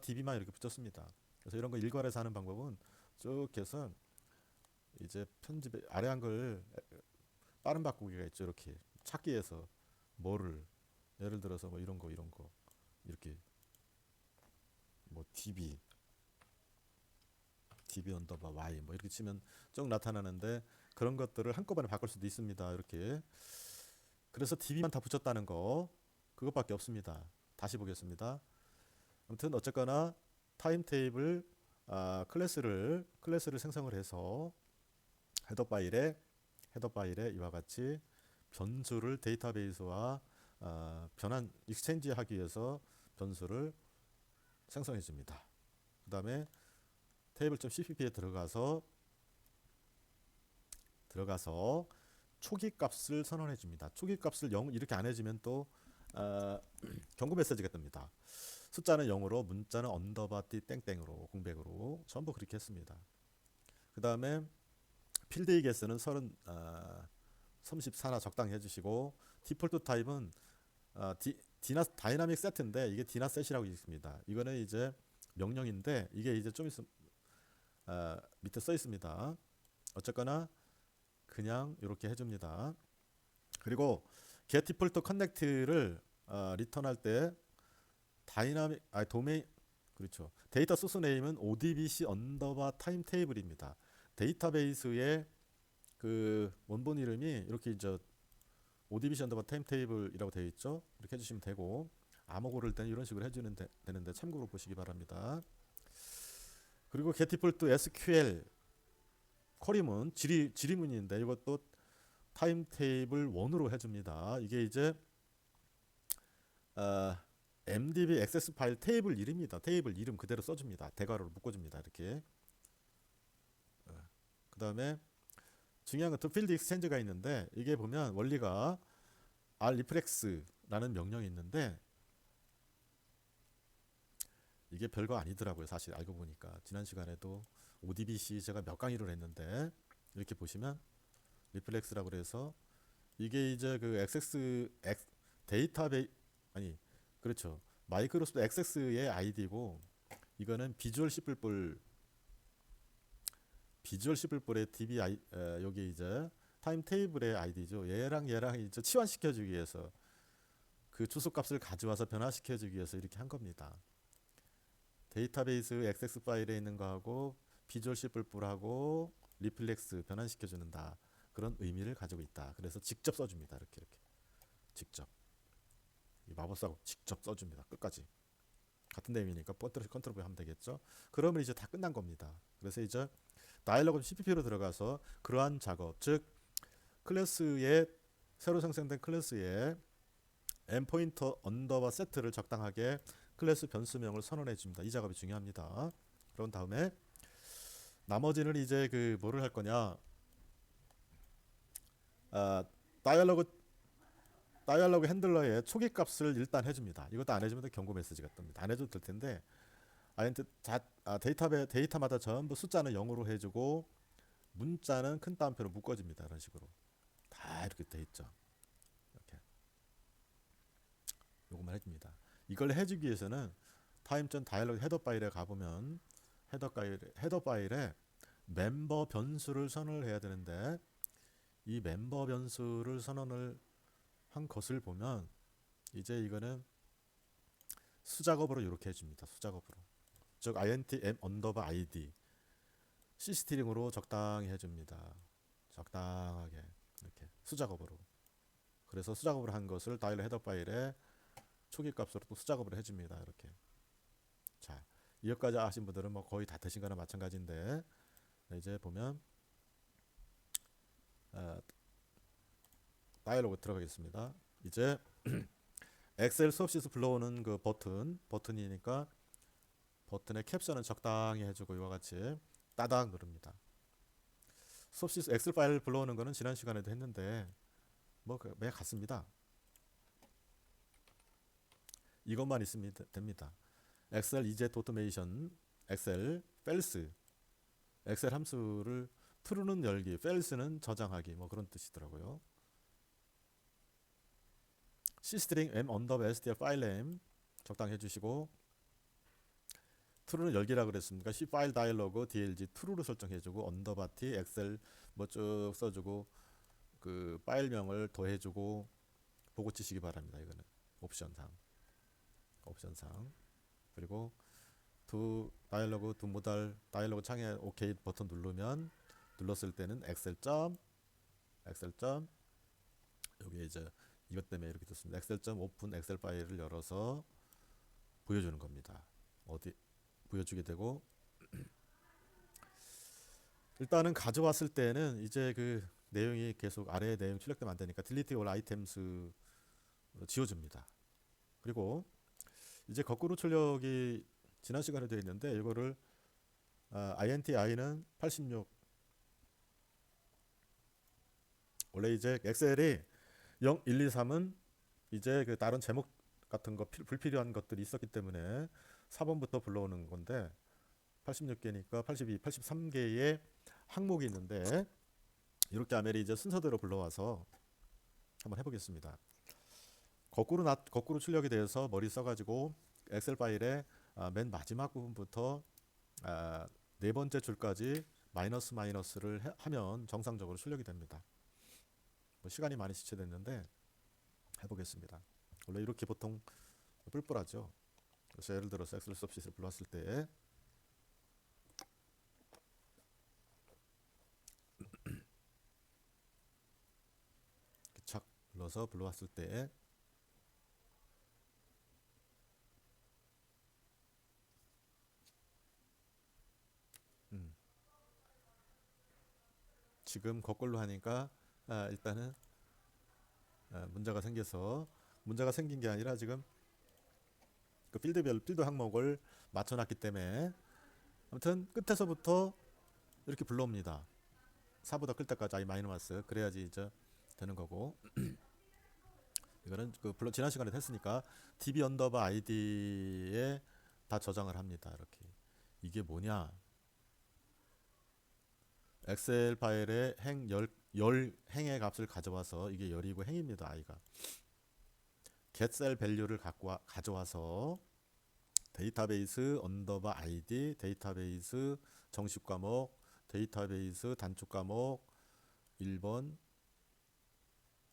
DB만 이렇게 붙였습니다. 그래서 이런 거 일괄해서 하는 방법은 쭉 해서 이제 편집에 아래 한글 빠른 바꾸기가 있죠. 이렇게 찾기에서 뭐를 예를 들어서 뭐 이런 거 이렇게 뭐 DB 언더바 Y 뭐 이렇게 치면 쭉 나타나는데 그런 것들을 한꺼번에 바꿀 수도 있습니다. 이렇게 그래서 DB만 다 붙였다는 거 그것밖에 없습니다. 다시 보겠습니다. 아무튼 어쨌거나 타임테이블 클래스를 생성을 해서 헤더 파일에 이와 같이 변수를 데이터베이스와 변환 익스체인지 하기 위해서 변수를 생성해 줍니다. 그 다음에 table.cpp에 들어가서 초기 값을 선언해 줍니다. 초기 값을 0 이렇게 안 해주면 또 경고 메시지가 뜹니다. 숫자는 0으로, 문자는 언더바 띠 땡땡으로, 공백으로 전부 그렇게 했습니다. 그 다음에 필드의 개수는 34나 적당히 해주시고, 디폴트 타입은 다이나믹 세트인데 이게 디나 셋이라고 있습니다. 이거는 이제 명령인데 이게 이제 좀 있으면 밑에 써 있습니다. 어쨌거나 그냥 이렇게 해줍니다. 그리고 get default connect를 리턴할 때 다이나믹 도메인, 그렇죠. 데이터 소스 네임은 odbc 언더바 타임 테이블입니다. 데이터베이스의 그 원본 이름이 이렇게 이제 odbc 언더바 타임 테이블이라고 되어 있죠. 이렇게 해주시면 되고, 암호 고를 때는 이런 식으로 해주면 되는데 참고로 보시기 바랍니다. 그리고 get default SQL 쿼리문 지리문인데 이것도 타임 테이블 1으로 해줍니다. 이게 이제 MDB 액세스 파일 테이블 이름입니다. 테이블 이름 그대로 써줍니다. 대괄호로 묶어줍니다. 이렇게. 그 다음에 중요한 건 필드 익스체인지가 있는데, 이게 보면 원리가 rreflex라는 명령이 있는데 이게 별거 아니더라고요. 사실 알고 보니까 지난 시간에도 ODBC 제가 몇 강의를 했는데, 이렇게 보시면 리플렉스라고 그래서 이게 이제 그 데이터베이 그렇죠. 마이크로소프트 액세스의 아이디고, 이거는 비주얼 C++의 DB 여기 이제 타임 테이블의 아이디죠. 얘랑 이제 치환시켜 주기 위해서 그 주소값을 가져와서 변화시켜 주기 위해서 이렇게 한 겁니다. 데이터베이스 액세스 파일에 있는 거하고 비주얼 C++하고 리플렉스 변환시켜 주는다. 그런 의미를 가지고 있다. 그래서 직접 써줍니다. 이렇게 직접 이 마법사고 직접 써줍니다. 끝까지 같은 내용이니까 컨트롤 V 하면 되겠죠. 그러면 이제 다 끝난 겁니다. 그래서 이제 다이얼로그 CPP로 들어가서 그러한 작업, 즉 클래스의 새로 생성된 클래스의 endpointer 언더바 세트를 적당하게 클래스 변수명을 선언해 줍니다. 이 작업이 중요합니다. 그런 다음에 나머지는 이제 그 뭐를 할 거냐, 다이얼로그 핸들러의 초기 값을 일단 해줍니다. 이것도 안 해주면 경고 메시지가 뜹니다. 안 해줘도 될 텐데, 데이터마다 전부 숫자는 0으로 해주고 문자는 큰 따옴표로 묶어줍니다. 이런 식으로 다 이렇게 돼 있죠. 이렇게 요것만 해줍니다. 이걸 해주기 위해서는 타임.다이얼로그 헤더 파일에 가보면 헤더 파일에 멤버 변수를 선언을 해야 되는데, 이 멤버 변수를 선언을 한 것을 보면 이제 이거는 수작업으로 이렇게 해줍니다. 수작업으로, 즉 int m 언더바 id C스트링으로 적당히 해줍니다. 적당하게 이렇게 수작업으로. 그래서 수작업으로 한 것을 다이얼 헤더 파일에 초기 값으로 또 수작업을 해줍니다. 이렇게. 자, 이것까지 아신 분들은 뭐 거의 다 되신 거나 마찬가지인데, 이제 보면 다이얼로그 들어가겠습니다. 이제 엑셀 수업시에서 불러오는 그 버튼이니까 버튼의 캡션은 적당히 해주고 이와 같이 따닥 누릅니다. 수업시에서 엑셀 파일 불러오는 거는 지난 시간에도 했는데 뭐 매일 같습니다. 이것만 있으면 됩니다. 엑셀 이젯 오토메이션 엑셀 펠스, 엑셀 함수를 true는 열기, false는 저장하기, 뭐 그런 뜻이더라고요. C스트링 m 언더바 str 파일 네임 적당히 해주시고, true는 열기라 그랬습니까? C 파일 다이얼로그 DLG true로 설정해주고, 언더바 t 엑셀 뭐 쭉 써주고, 그 파일명을 더해주고 보고 치시기 바랍니다. 이거는 옵션상. 그리고 다이얼로그 모달 다이얼로그 창에 OK 버튼 눌렀을 때는 엑셀 여기 이제 이것 때문에 이렇게 떴습니다. 엑셀 오픈 엑셀 파일을 열어서 보여주는 겁니다. 어디 보여주게 되고, 일단은 가져왔을 때는 이제 그 내용이 계속 아래에 내용 출력되면 안 되니까 delete all items 지워줍니다. 그리고 이제 거꾸로 출력이 지난 시간에 되어 있는데, 이거를 INTI는 86. 원래 이제 엑셀이 0, 1, 2, 3은 이제 그 다른 제목 같은 거 불필요한 것들이 있었기 때문에 4번부터 불러오는 건데 86개니까 82, 83개의 항목이 있는데 이렇게 아멜이 이제 순서대로 불러와서 한번 해보겠습니다. 거꾸로 출력이 되어서 머리 써가지고 엑셀 파일에 맨 마지막 부분부터 네 번째 줄까지 마이너스를 하면 정상적으로 출력이 됩니다. 뭐 시간이 많이 지체됐는데 해보겠습니다. 원래 이렇게 보통 뿔뿔하죠. 그래서 예를 들어서 엑셀 서비스를 불렀을 때 착 불러서 불러왔을 때 지금 거꾸로 하니까 일단은 문제가 생긴 게 아니라 지금 그 필드 항목을 맞춰놨기 때문에 아무튼 끝에서부터 이렇게 불러옵니다. 4보다 클 때까지 i 마이너스 그래야지 이제 되는 거고 이거는 그 지난 시간에 했으니까 db 언더바 id에 다 저장을 합니다. 이렇게 이게 뭐냐? 엑셀 파일에 열 행의 값을 가져와서 이게 열이고 행입니다. i가 getCell 밸류를 가져와서 데이터베이스 언더바 id 데이터베이스 정식 과목 데이터베이스 단축 과목 1번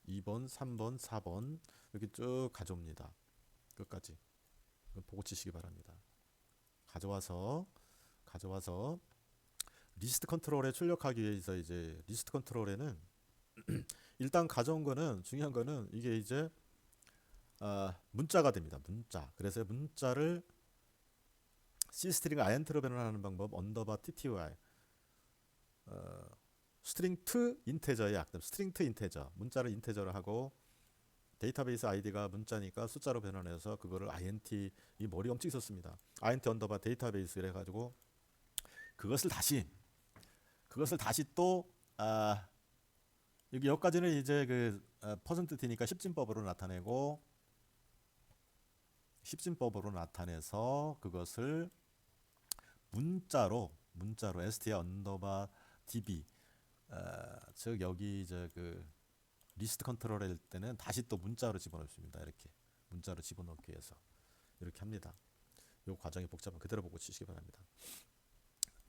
2번 3번 4번 이렇게 쭉 가져옵니다. 끝까지 보고 치시기 바랍니다. 가져와서 리스트 컨트롤에 출력하기 위해서 이제 리스트 컨트롤에는 일단 가져온 거는 중요한 거는 이게 이제 문자가 됩니다. 문자. 그래서 문자를 C스트링 INT로 변환하는 방법 언더바 TTY 스트링 투 인테저의 약점 스트링 투 인테저 문자를 인테저로 하고 데이터베이스 아이디가 문자니까 숫자로 변환해서 그거를 INT 이 머리 엄청 있었습니다. INT 언더바 데이터베이스 이래가지고 그것을 다시 또 여기까지는 이제 그 퍼센트 t니까 10진법으로 나타내고 10진법으로 나타내서 그것을 문자로 str 언더바 db 즉 여기 이제 그 리스트 컨트롤 할 때는 다시 또 문자로 집어넣습니다. 이렇게 문자로 집어넣기 위해서 이렇게 합니다. 이 과정이 복잡한 그대로 보고 치시기 바랍니다.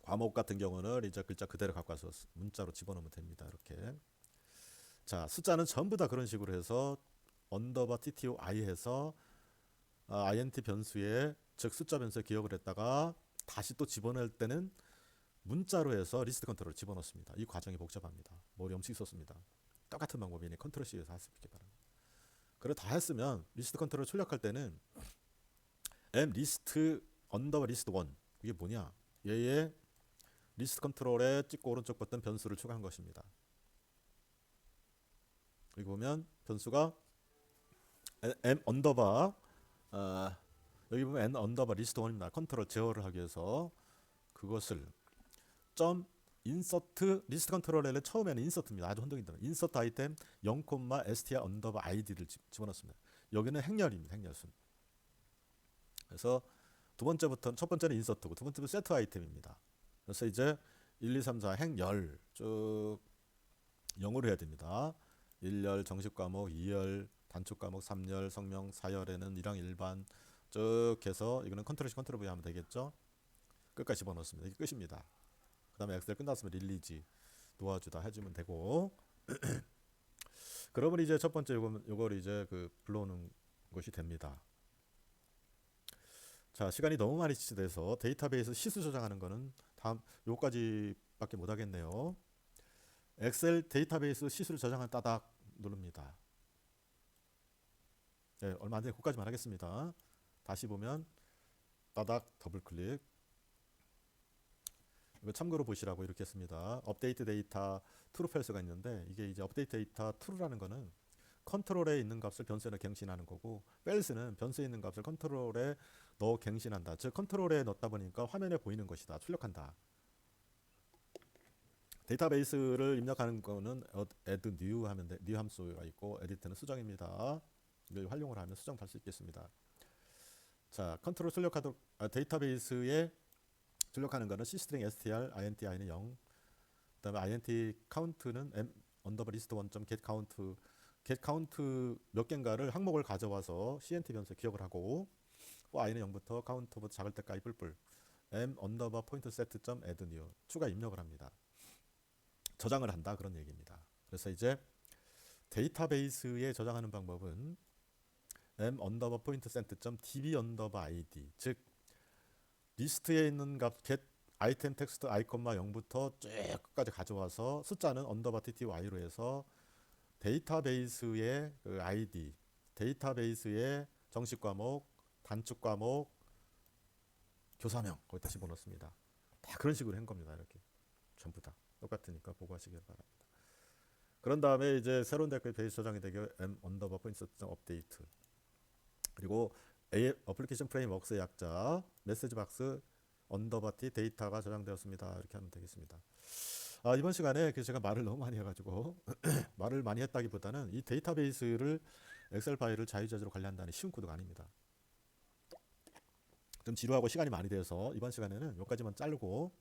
과목 같은 경우는 이제 글자 그대로 갖고 와서 문자로 집어넣으면 됩니다. 이렇게 자 숫자는 전부 다 그런 식으로 해서 언더바 TTOI 해서 int 변수에 즉 숫자 변수에 기억을 했다가 다시 또 집어넣을 때는 문자로 해서 리스트 컨트롤을 집어넣습니다. 이 과정이 복잡합니다. 머리 엄청 썼습니다. 똑같은 방법이니 컨트롤 C에서 할 수 있게 바랍니다. 그래 다 했으면 리스트 컨트롤 출력할 때는 m 리스트 언더바 리스트 1 이게 뭐냐? 얘의 리스트 컨트롤에 찍고 오른쪽 버튼 변수를 추가한 것입니다. 여기 보면 변수가 m 언더바 여기 보면 n 언더바 리스트 1입니다. 컨트롤 제어를 하기 위해서 그것을 점 인서트 리스트 컨트롤에 처음에는 인서트입니다. 아주 혼동입니다. 인서트 아이템 0, str 언더바 id를 집어넣습니다. 여기는 행렬입니다. 행렬순. 그래서 첫 번째는 인서트고 두 번째는 세트 아이템입니다. 그래서 이제 1, 2, 3, 4 행열 쭉 0으로 해야 됩니다. 1열 정식 과목, 2열 단축 과목, 3열 성명, 4열에는 1항 일반 쭉 해서 이거는 컨트롤 C 컨트롤 V 하면 되겠죠. 끝까지 집어넣습니다. 이게 끝입니다. 그 다음에 엑셀 끝났으면 릴리지 도와주다 해주면 되고 그러면 이제 첫 번째 요걸 이제 그 불러오는 것이 됩니다. 자 시간이 너무 많이 지체돼서 데이터베이스 시수 저장하는 거는 다음 요까지밖에 못 하겠네요. 엑셀 데이터베이스 시수를 저장하는 따닥 누릅니다. 네, 얼마 안 되니 그까지만 하겠습니다. 다시 보면 따닥 더블 클릭 이거 참고로 보시라고 이렇게 했습니다. 업데이트 데이터 true false가 있는데 이게 이제 업데이트 데이터 true라는 거는 컨트롤에 있는 값을 변수에 갱신하는 거고 false는 변수에 있는 값을 컨트롤에 넣어 갱신한다. 즉 컨트롤에 넣다 보니까 화면에 보이는 것이다. 출력한다. 데이터베이스를 입력하는 거는 add new 하면 돼. new 함수가 있고 edit는 수정입니다. 이걸 활용을 하면 수정할 수 있겠습니다. 자, 컨트롤 출력하도록 데이터베이스에 출력하는 거는 cstring str intI는 0. 그다음에 int count는 m 언더바 리스트 1.get count get count 몇 개인가를 항목을 가져와서 cnt 변수에 기억을 하고 i는 0부터 count부터 작을 때까지 뿔뿔 m 언더바 포인트 세트 점 add new 추가 입력을 합니다. 저장을 한다 그런 얘기입니다. 그래서 이제 데이터베이스에 저장하는 방법은 m 언더바 포인트 세트 점 db 언더바 id 즉 리스트에 있는 값 get 아이템 텍스트 i,0부터 쭉 끝까지 가져와서 숫자는 언더바 tty로 해서 데이터베이스의 그 id 데이터베이스의 정식 과목 단축 과목 교사명 거기다 집어넣습니다. 다 그런 식으로 한 겁니다. 이렇게 전부 다 똑같으니까 보고 하시길 바랍니다. 그런 다음에 이제 새로운 데이터베이스 저장이 되게 m 언더바 포인트 점 업데이트 그리고 어플리케이션 프레임워크스의 약자 메시지 박스 언더바 t 데이터가 저장되었습니다. 이렇게 하면 되겠습니다. 이번 시간에 제가 말을 너무 많이 해가지고 말을 많이 했다기보다는 이 데이터베이스를 엑셀 파일을 자유자재로 관리한다는 쉬운 코드가 아닙니다. 좀 지루하고 시간이 많이 돼서 이번 시간에는 여기까지만 자르고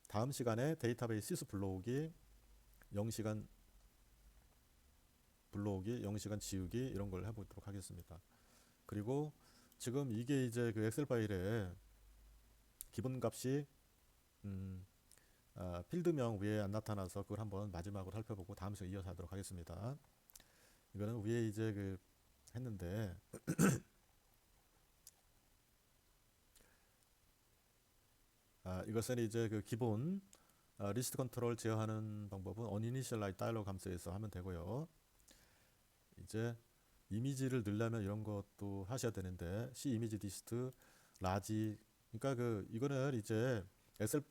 다음 시간에 데이터베이스 시스 불러오기 0시간 불러오기 0시간 지우기 이런 걸 해보도록 하겠습니다. 그리고 지금 이게 이제 그 엑셀 파일에 기본 값이 필드명 위에 안 나타나서 그걸 한번 마지막으로 살펴보고 다음 시간에 이어서 하도록 하겠습니다. 이거는 위에 이제 그 했는데 이것은 이제 그 기본 리스트 컨트롤 제어하는 방법은 uninitialize dialog 함수에서 하면 되고요. 이제 이미지를 넣으려면 이런 것도 하셔야 되는데 c 이미지 리스트 라지 그러니까 이거는 이제 엑셀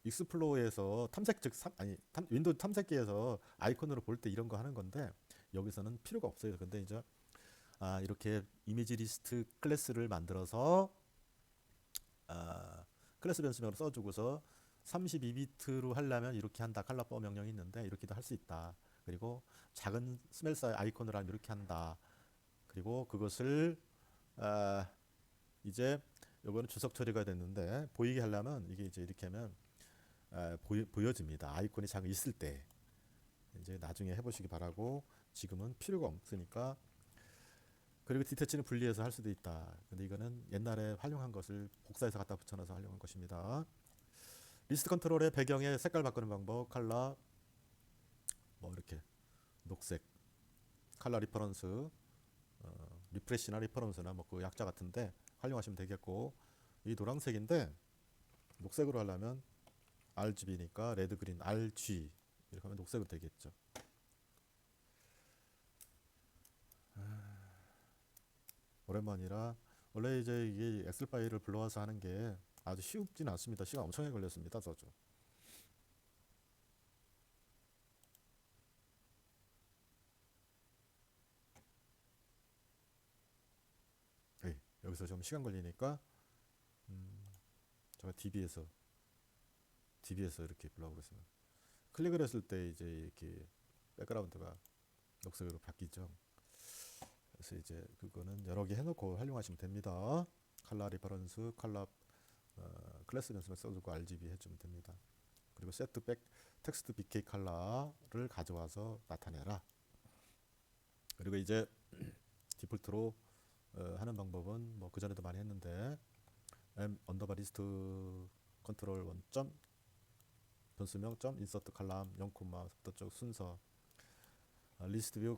익스플로어에서 윈도우 탐색기에서 아이콘으로 볼 때 이런 거 하는 건데 여기서는 필요가 없어요. 근데 이제 이렇게 이미지 리스트 클래스를 만들어서 클래스 변수명으로 써주고서 32비트로 하려면 이렇게 한다. 칼라버 명령이 있는데 이렇게도 할 수 있다. 그리고 작은 스멜 사이 아이콘으로 하면 이렇게 한다. 그리고 그것을 이제 요거는 주석 처리가 됐는데 보이게 하려면 이게 이제 이렇게 하면 보여집니다. 아이콘이 잠깐 있을 때 이제 나중에 해보시기 바라고 지금은 필요가 없으니까 그리고 디태치는 분리해서 할 수도 있다. 근데 이거는 옛날에 활용한 것을 복사해서 갖다 붙여놔서 활용한 것입니다. 리스트 컨트롤의 배경에 색깔 바꾸는 방법 컬러 뭐 이렇게 녹색 컬러 리퍼런스 리프레시나 리퍼런스나 뭐 그 약자 같은데 활용하시면 되겠고 이 노란색인데 녹색으로 하려면 RGB니까 레드 그린 RG 이렇게 하면 녹색으로 되겠죠. 오랜만이라 원래 이제 이게 엑셀 파일을 불러와서 하는 게 아주 쉽지는 않습니다. 시간 엄청나게 걸렸습니다. 저도. 여기서 좀 시간 걸리니까 제가 DB에서 이렇게 불러보겠습니다. 클릭을 했을 때 이제 이렇게 백그라운드가 녹색으로 바뀌죠. 그래서 이제 그거는 여러 개 해놓고 활용하시면 됩니다. 컬러 리퍼런스, 컬러 클래스 변수만 써주고 RGB 해주면 됩니다. 그리고 세트 백 텍스트 BK 컬러를 가져와서 나타내라. 그리고 이제 디폴트로 하는 방법은 뭐 그 전에도 많이 했는데 m 언더바 리스트 컨트롤 1점 변수명 점 인서트 칼럼 0,부터 쭉 순서 리스트 뷰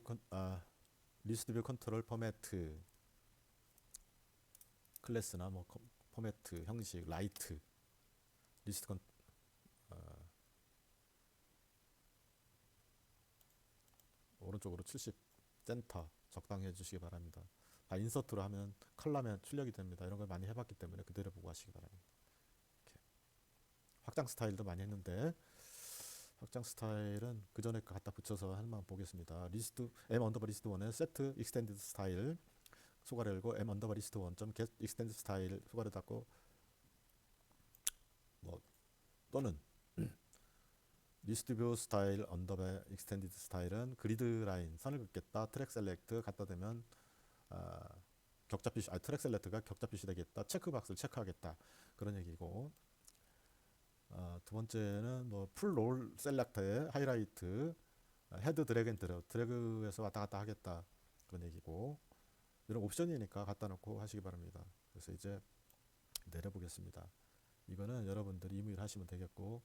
컨트롤 포매트 클래스나 뭐 포매트 형식 라이트 리스트 오른쪽으로 70 센터 적당히 해주시기 바랍니다. 인서트로 하면 컬러면 출력이 됩니다. 이런 걸 많이 해봤기 때문에 그대로 보고 하시기 바랍니다. 이렇게. 확장 스타일도 많이 했는데 확장 스타일은 그 전에 갖다 붙여서 한번 보겠습니다. 리스트 m 언더바 리스트 1에 세트 익스텐디드 스타일 소괄호 열고 m 언더바 리스트 1점 get 익스텐디드 스타일 소괄호 닫고 뭐 또는 리스트 뷰 스타일 언더바 익스텐디드 스타일은 그리드 라인 선을 긋겠다. 트랙 셀렉트 갖다 대면 격자 표시, 트랙 셀렉트가 격자 표시되겠다. 체크 박스를 체크하겠다. 그런 얘기고, 두 번째는 뭐 풀 롤 셀렉터의 하이라이트, 헤드 드래그 앤 드래그에서 왔다 갔다 하겠다. 그런 얘기고, 이런 옵션이니까 갖다 놓고 하시기 바랍니다. 그래서 이제 내려보겠습니다. 이거는 여러분들이 임의를 하시면 되겠고,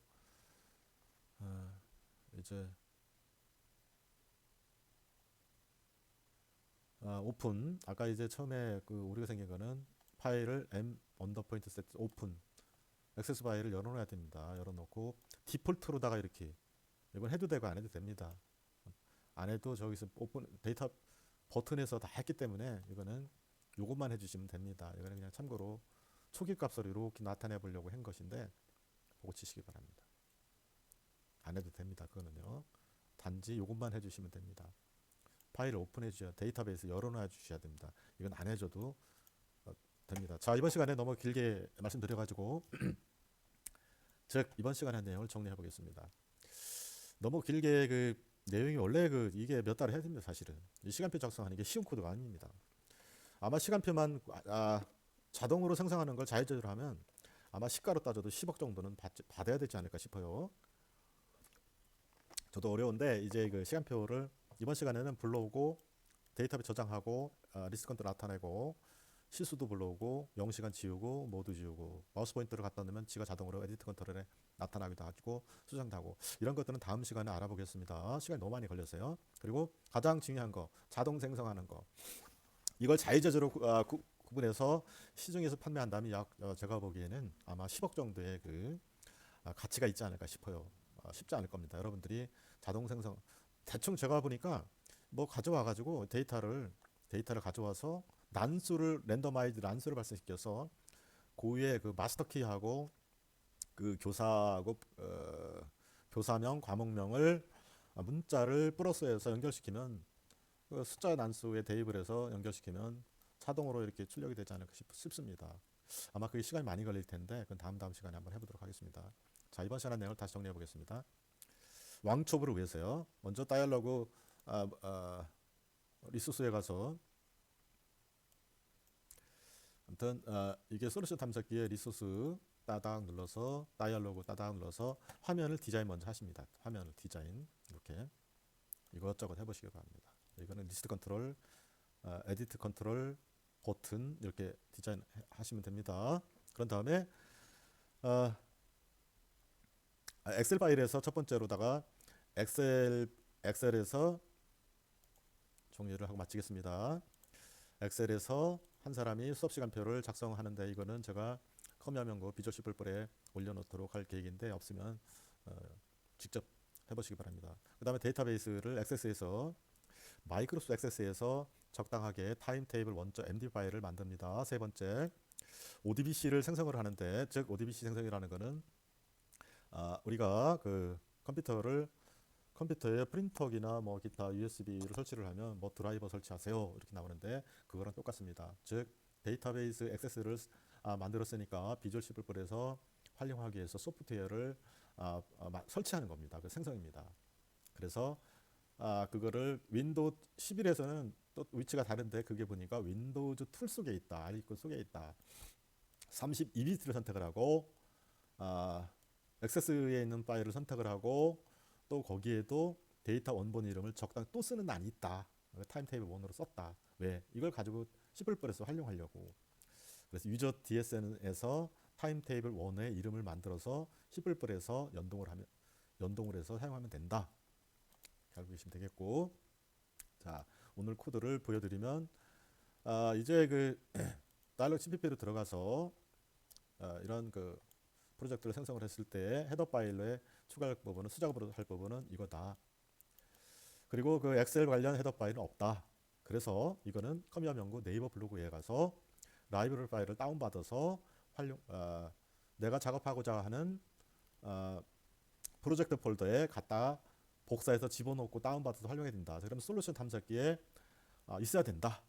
이제 오픈, 아까 이제 처음에 그 오류가 생긴 거는 파일을 m 언더포인트 세트 오픈 액세스 파일을 열어놔야 됩니다. 열어놓고 디폴트로다가 이렇게, 이건 해도 되고 안 해도 됩니다. 안 해도 저기서 오픈 데이터 버튼에서 다 했기 때문에 이거는 요것만 해주시면 됩니다. 이거는 그냥 참고로 초기 값을 이렇게 나타내 보려고 한 것인데 보고 치시기 바랍니다. 안 해도 됩니다. 그거는요. 단지 요것만 해주시면 됩니다. 파일을 오픈해 주셔야, 데이터베이스 열어놔 주셔야 됩니다. 이건 안 해줘도 됩니다. 자, 이번 시간에 너무 길게 말씀드려가지고 즉 이번 시간에 한 내용을 정리해 보겠습니다. 너무 길게 그 내용이 원래 그 이게 몇 달을 해야 됩니다. 사실은 이 시간표 작성하는 게 쉬운 코드가 아닙니다. 아마 시간표만 자동으로 생성하는 걸 자유제어로 하면 아마 시가로 따져도 10억 정도는 받아야 되지 않을까 싶어요. 저도 어려운데 이제 그 시간표를 이번 시간에는 불러오고 데이터베이스 저장하고 리스트 컨트롤 나타내고 실수도 불러오고 0시간 지우고 모두 지우고 마우스 포인터를 갖다 놓으면 지가 자동으로 에디트 컨트롤에 나타나기도 하고 수정도 하고, 이런 것들은 다음 시간에 알아보겠습니다. 시간이 너무 많이 걸렸어요. 그리고 가장 중요한 거, 자동 생성하는 거, 이걸 자유제재로 구분해서 시중에서 판매한다면 제가 보기에는 아마 10억 정도의 그 가치가 있지 않을까 싶어요. 쉽지 않을 겁니다. 여러분들이 자동 생성 대충 제가 보니까 뭐 가져와 가지고 데이터를 가져와서 난수를 랜더마이즈 난수를 발생시켜서 고유의 그 마스터 키하고 그 교사하고 교사명 과목명을 문자를 플러스해서 연결시키면 그 숫자 난수에 대입을 해서 연결시키면 자동으로 이렇게 출력이 되지 않을까 싶습니다. 아마 그게 시간이 많이 걸릴 텐데 그건 다음 시간에 한번 해보도록 하겠습니다. 자, 이번 시간 내용을 다시 정리해 보겠습니다. 왕초보를 위해서요. 먼저 다이얼로그 리소스에 가서, 아무튼 이게 솔루션 탐색기에 리소스 따닥 눌러서 다이얼로그 따닥 눌러서 화면을 디자인 먼저 하십니다. 화면을 디자인 이렇게 이것저것 해보시기 바랍니다. 이거는 리스트 컨트롤, 에디트 컨트롤 버튼 이렇게 디자인 하시면 됩니다. 그런 다음에 엑셀 파일에서 첫 번째로다가 엑셀에서 정리를 하고 마치겠습니다. 엑셀에서 한 사람이 수업 시간표를 작성하는데 이거는 제가 커미화명고 비주얼 C++에 올려놓도록 할 계획인데 없으면 직접 해보시기 바랍니다. 그 다음에 데이터베이스를 액세스에서 마이크로소프트 액세스에서 적당하게 타임 테이블 원점.md 파일을 만듭니다. 세 번째, ODBC를 생성을 하는데, 즉 ODBC 생성이라는 것은 우리가 그 컴퓨터에 프린터기나 뭐 기타 USB를 설치를 하면 뭐 드라이버 설치하세요 이렇게 나오는데 그거랑 똑같습니다. 즉 데이터베이스 액세스를 만들었으니까 비주얼 C++에서 활용하기 위해서 소프트웨어를 설치하는 겁니다. 그 생성입니다. 그래서 그거를 윈도우 11에서는 또 위치가 다른데 그게 보니까 윈도우즈 툴 속에 있다, 아이콘 속에 있다. 32비트를 선택을 하고 액세스에 있는 파일을 선택을 하고 또 거기에도 데이터 원본 이름을 적당히 또 쓰는 난이 있다. 타임테이블 1으로 썼다. 왜? 이걸 가지고 C++에서 활용하려고. 그래서 유저 DSN에서 타임테이블 1의 이름을 만들어서 C++에서 연동을 해서 사용하면 된다. 알고 계시면 되겠고, 자, 오늘 코드를 보여드리면 이제 그 다이얼로그 CPP로 들어가서 이런 그 프로젝트를 생성을 했을 때 헤더 파일에 추가할 부분은 수작업으로 할 부분은 이거다. 그리고 그 엑셀 관련 헤더 파일은 없다. 그래서 이거는 커미화명고 네이버 블로그에 가서 라이브러리 파일을 다운받아서 내가 작업하고자 하는 프로젝트 폴더에 갖다 복사해서 집어넣고 다운받아서 활용해야 된다. 그럼 솔루션 탐색기에 있어야 된다.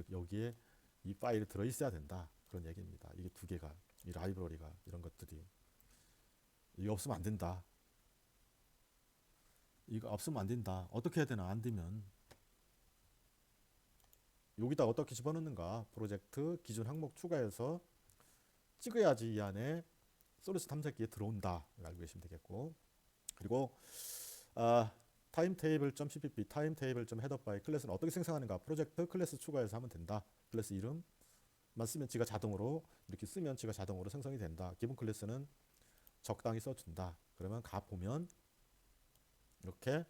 여기에 이 파일이 들어 있어야 된다. 그런 얘기입니다. 이게 두 개가, 이 라이브러리가, 이런 것들이. 이거 없으면 안 된다. 이거 없으면 안 된다. 어떻게 해야 되나 안 되면 여기다 어떻게 집어넣는가? 프로젝트 기준 항목 추가해서 찍어야지 이 안에 소리스 탐색기에 들어온다. 알고 계시면 되겠고. 그리고 timetable.cpp timetable.headerfile 클래스는 어떻게 생성하는가? 프로젝트 클래스 추가해서 하면 된다. 클래스 이름만 쓰면 지가 자동으로 이렇게 쓰면 지가 자동으로 생성이 된다. 기본 클래스는 적당히 써준다. 그러면 가 보면 이렇게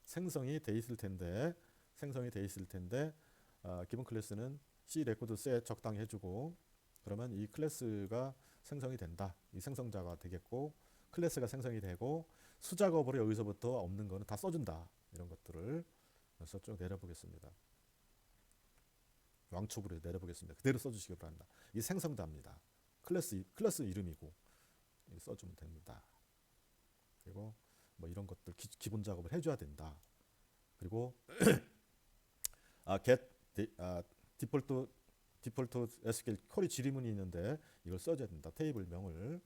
생성이 돼 있을 텐데 기본 클래스는 C 레코드 셋 적당히 해주고 그러면 이 클래스가 생성이 된다. 이 생성자가 되겠고 클래스가 생성이 되고 수작업으로 여기서부터 없는 거는 다 써준다. 이런 것들을 그래서 쭉 내려보겠습니다. 왕축으로 내려보겠습니다. 그대로 써주시기 바랍니다. 이게 생성자입니다. 클래스 이름이고 써주면 됩니다. 그리고 뭐 이런 것들 기본 작업을 해줘야 된다. 그리고 get 디폴트 SQL 쿼리 지리문이 있는데 이걸 써줘야 된다. 테이블 명을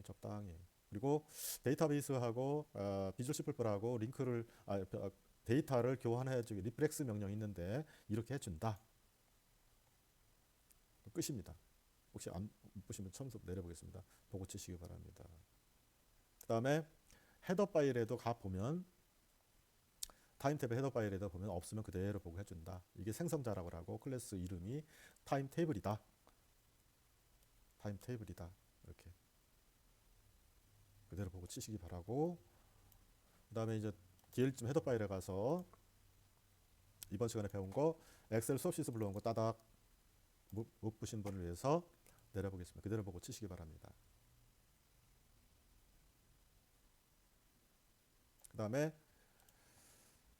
적당히. 그리고 데이터베이스하고 비주얼 C++하고 링크를 데이터를 교환해주기 리프렉스 명령이 있는데 이렇게 해준다. 끝입니다. 혹시 안 보시면 처음부터 내려보겠습니다. 보고 치시기 바랍니다. 그 다음에 헤더 파일에도 가보면 타임테이블 헤더 파일에도 보면 없으면 그대로 보고 해준다. 이게 생성자라고 하고 클래스 이름이 타임테이블이다. 이렇게 그대로 보고 치시기 바라고. 그 다음에 이제 DL점 헤더 파일에 가서 이번 시간에 배운 거 엑셀 수업시스 불러온 거 따닥 못 보신 분을 위해서 내려보겠습니다. 그대로 보고 치시기 바랍니다. 그 다음에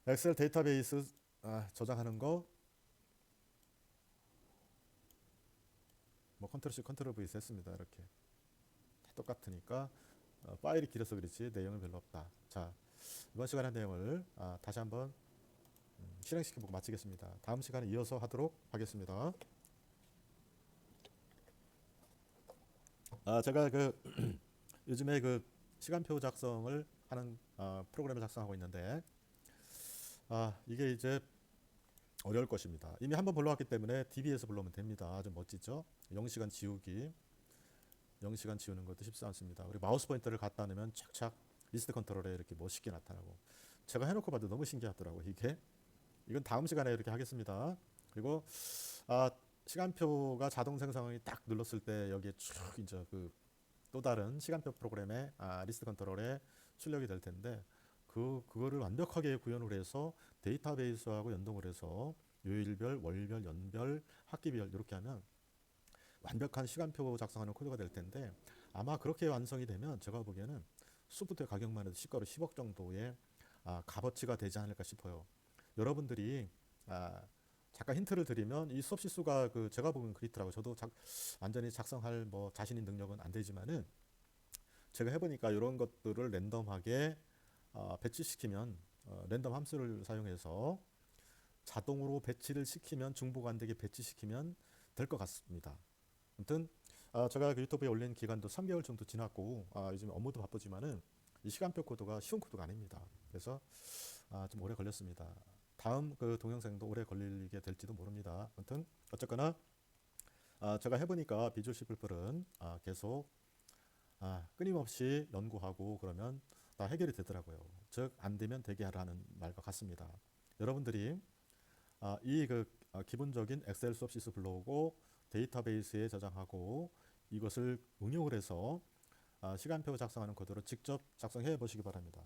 엑셀 데이터베이스 저장하는 거 뭐 컨트롤 C 컨트롤 V 했습니다. 이렇게 똑같으니까 파일이 길어서 그렇지 내용은 별로 없다. 자, 이번 시간에 한 내용을 다시 한번 실행시켜보고 마치겠습니다. 다음 시간에 이어서 하도록 하겠습니다. 제가 요즘에 시간표 작성을 하는 프로그램을 작성하고 있는데 이게 이제 어려울 것입니다. 이미 한번 불러왔기 때문에 DB에서 불러오면 됩니다. 아주 멋지죠? 0시간 지우기 0시간 지우는 것도 쉽지 않습니다. 우리 마우스 포인터를 갖다 놓으면 착착 리스트 컨트롤에 이렇게 멋있게 나타나고 제가 해놓고 봐도 너무 신기하더라고요. 이건 다음 시간에 이렇게 하겠습니다. 그리고 시간표가 자동 생성이 딱 눌렀을 때 여기에 쭉 이제 또 다른 시간표 프로그램의 리스트 컨트롤에 출력이 될 텐데 그거를 완벽하게 구현을 해서 데이터베이스하고 연동을 해서 요일별, 월별, 연별, 학기별 이렇게 하면 완벽한 시간표 작성하는 코드가 될 텐데 아마 그렇게 완성이 되면 제가 보기에는 소프트웨어 가격만 해도 시가로 10억 정도의 값어치가 되지 않을까 싶어요. 여러분들이 잠깐 힌트를 드리면 이 수업 시수가 제가 보기엔 그렇더라고요. 저도 완전히 작성할 뭐 자신 있는 능력은 안 되지만은 제가 해보니까 이런 것들을 랜덤하게 배치시키면 랜덤 함수를 사용해서 자동으로 배치를 시키면 중복 안 되게 배치시키면 될 것 같습니다. 아무튼 제가 유튜브에 올린 기간도 3개월 정도 지났고 요즘 업무도 바쁘지만은 이 시간표 코드가 쉬운 코드가 아닙니다. 그래서 좀 오래 걸렸습니다. 다음 동영상도 오래 걸리게 될지도 모릅니다. 아무튼 어쨌거나 제가 해보니까 비주얼 C++은 계속 끊임없이 연구하고 그러면 다 해결이 되더라고요. 즉 안 되면 되게 하라는 말과 같습니다. 여러분들이 이 기본적인 엑셀 수업 시스 불러오고 데이터베이스에 저장하고 이것을 응용을 해서 시간표 작성하는 코드를 직접 작성해 보시기 바랍니다.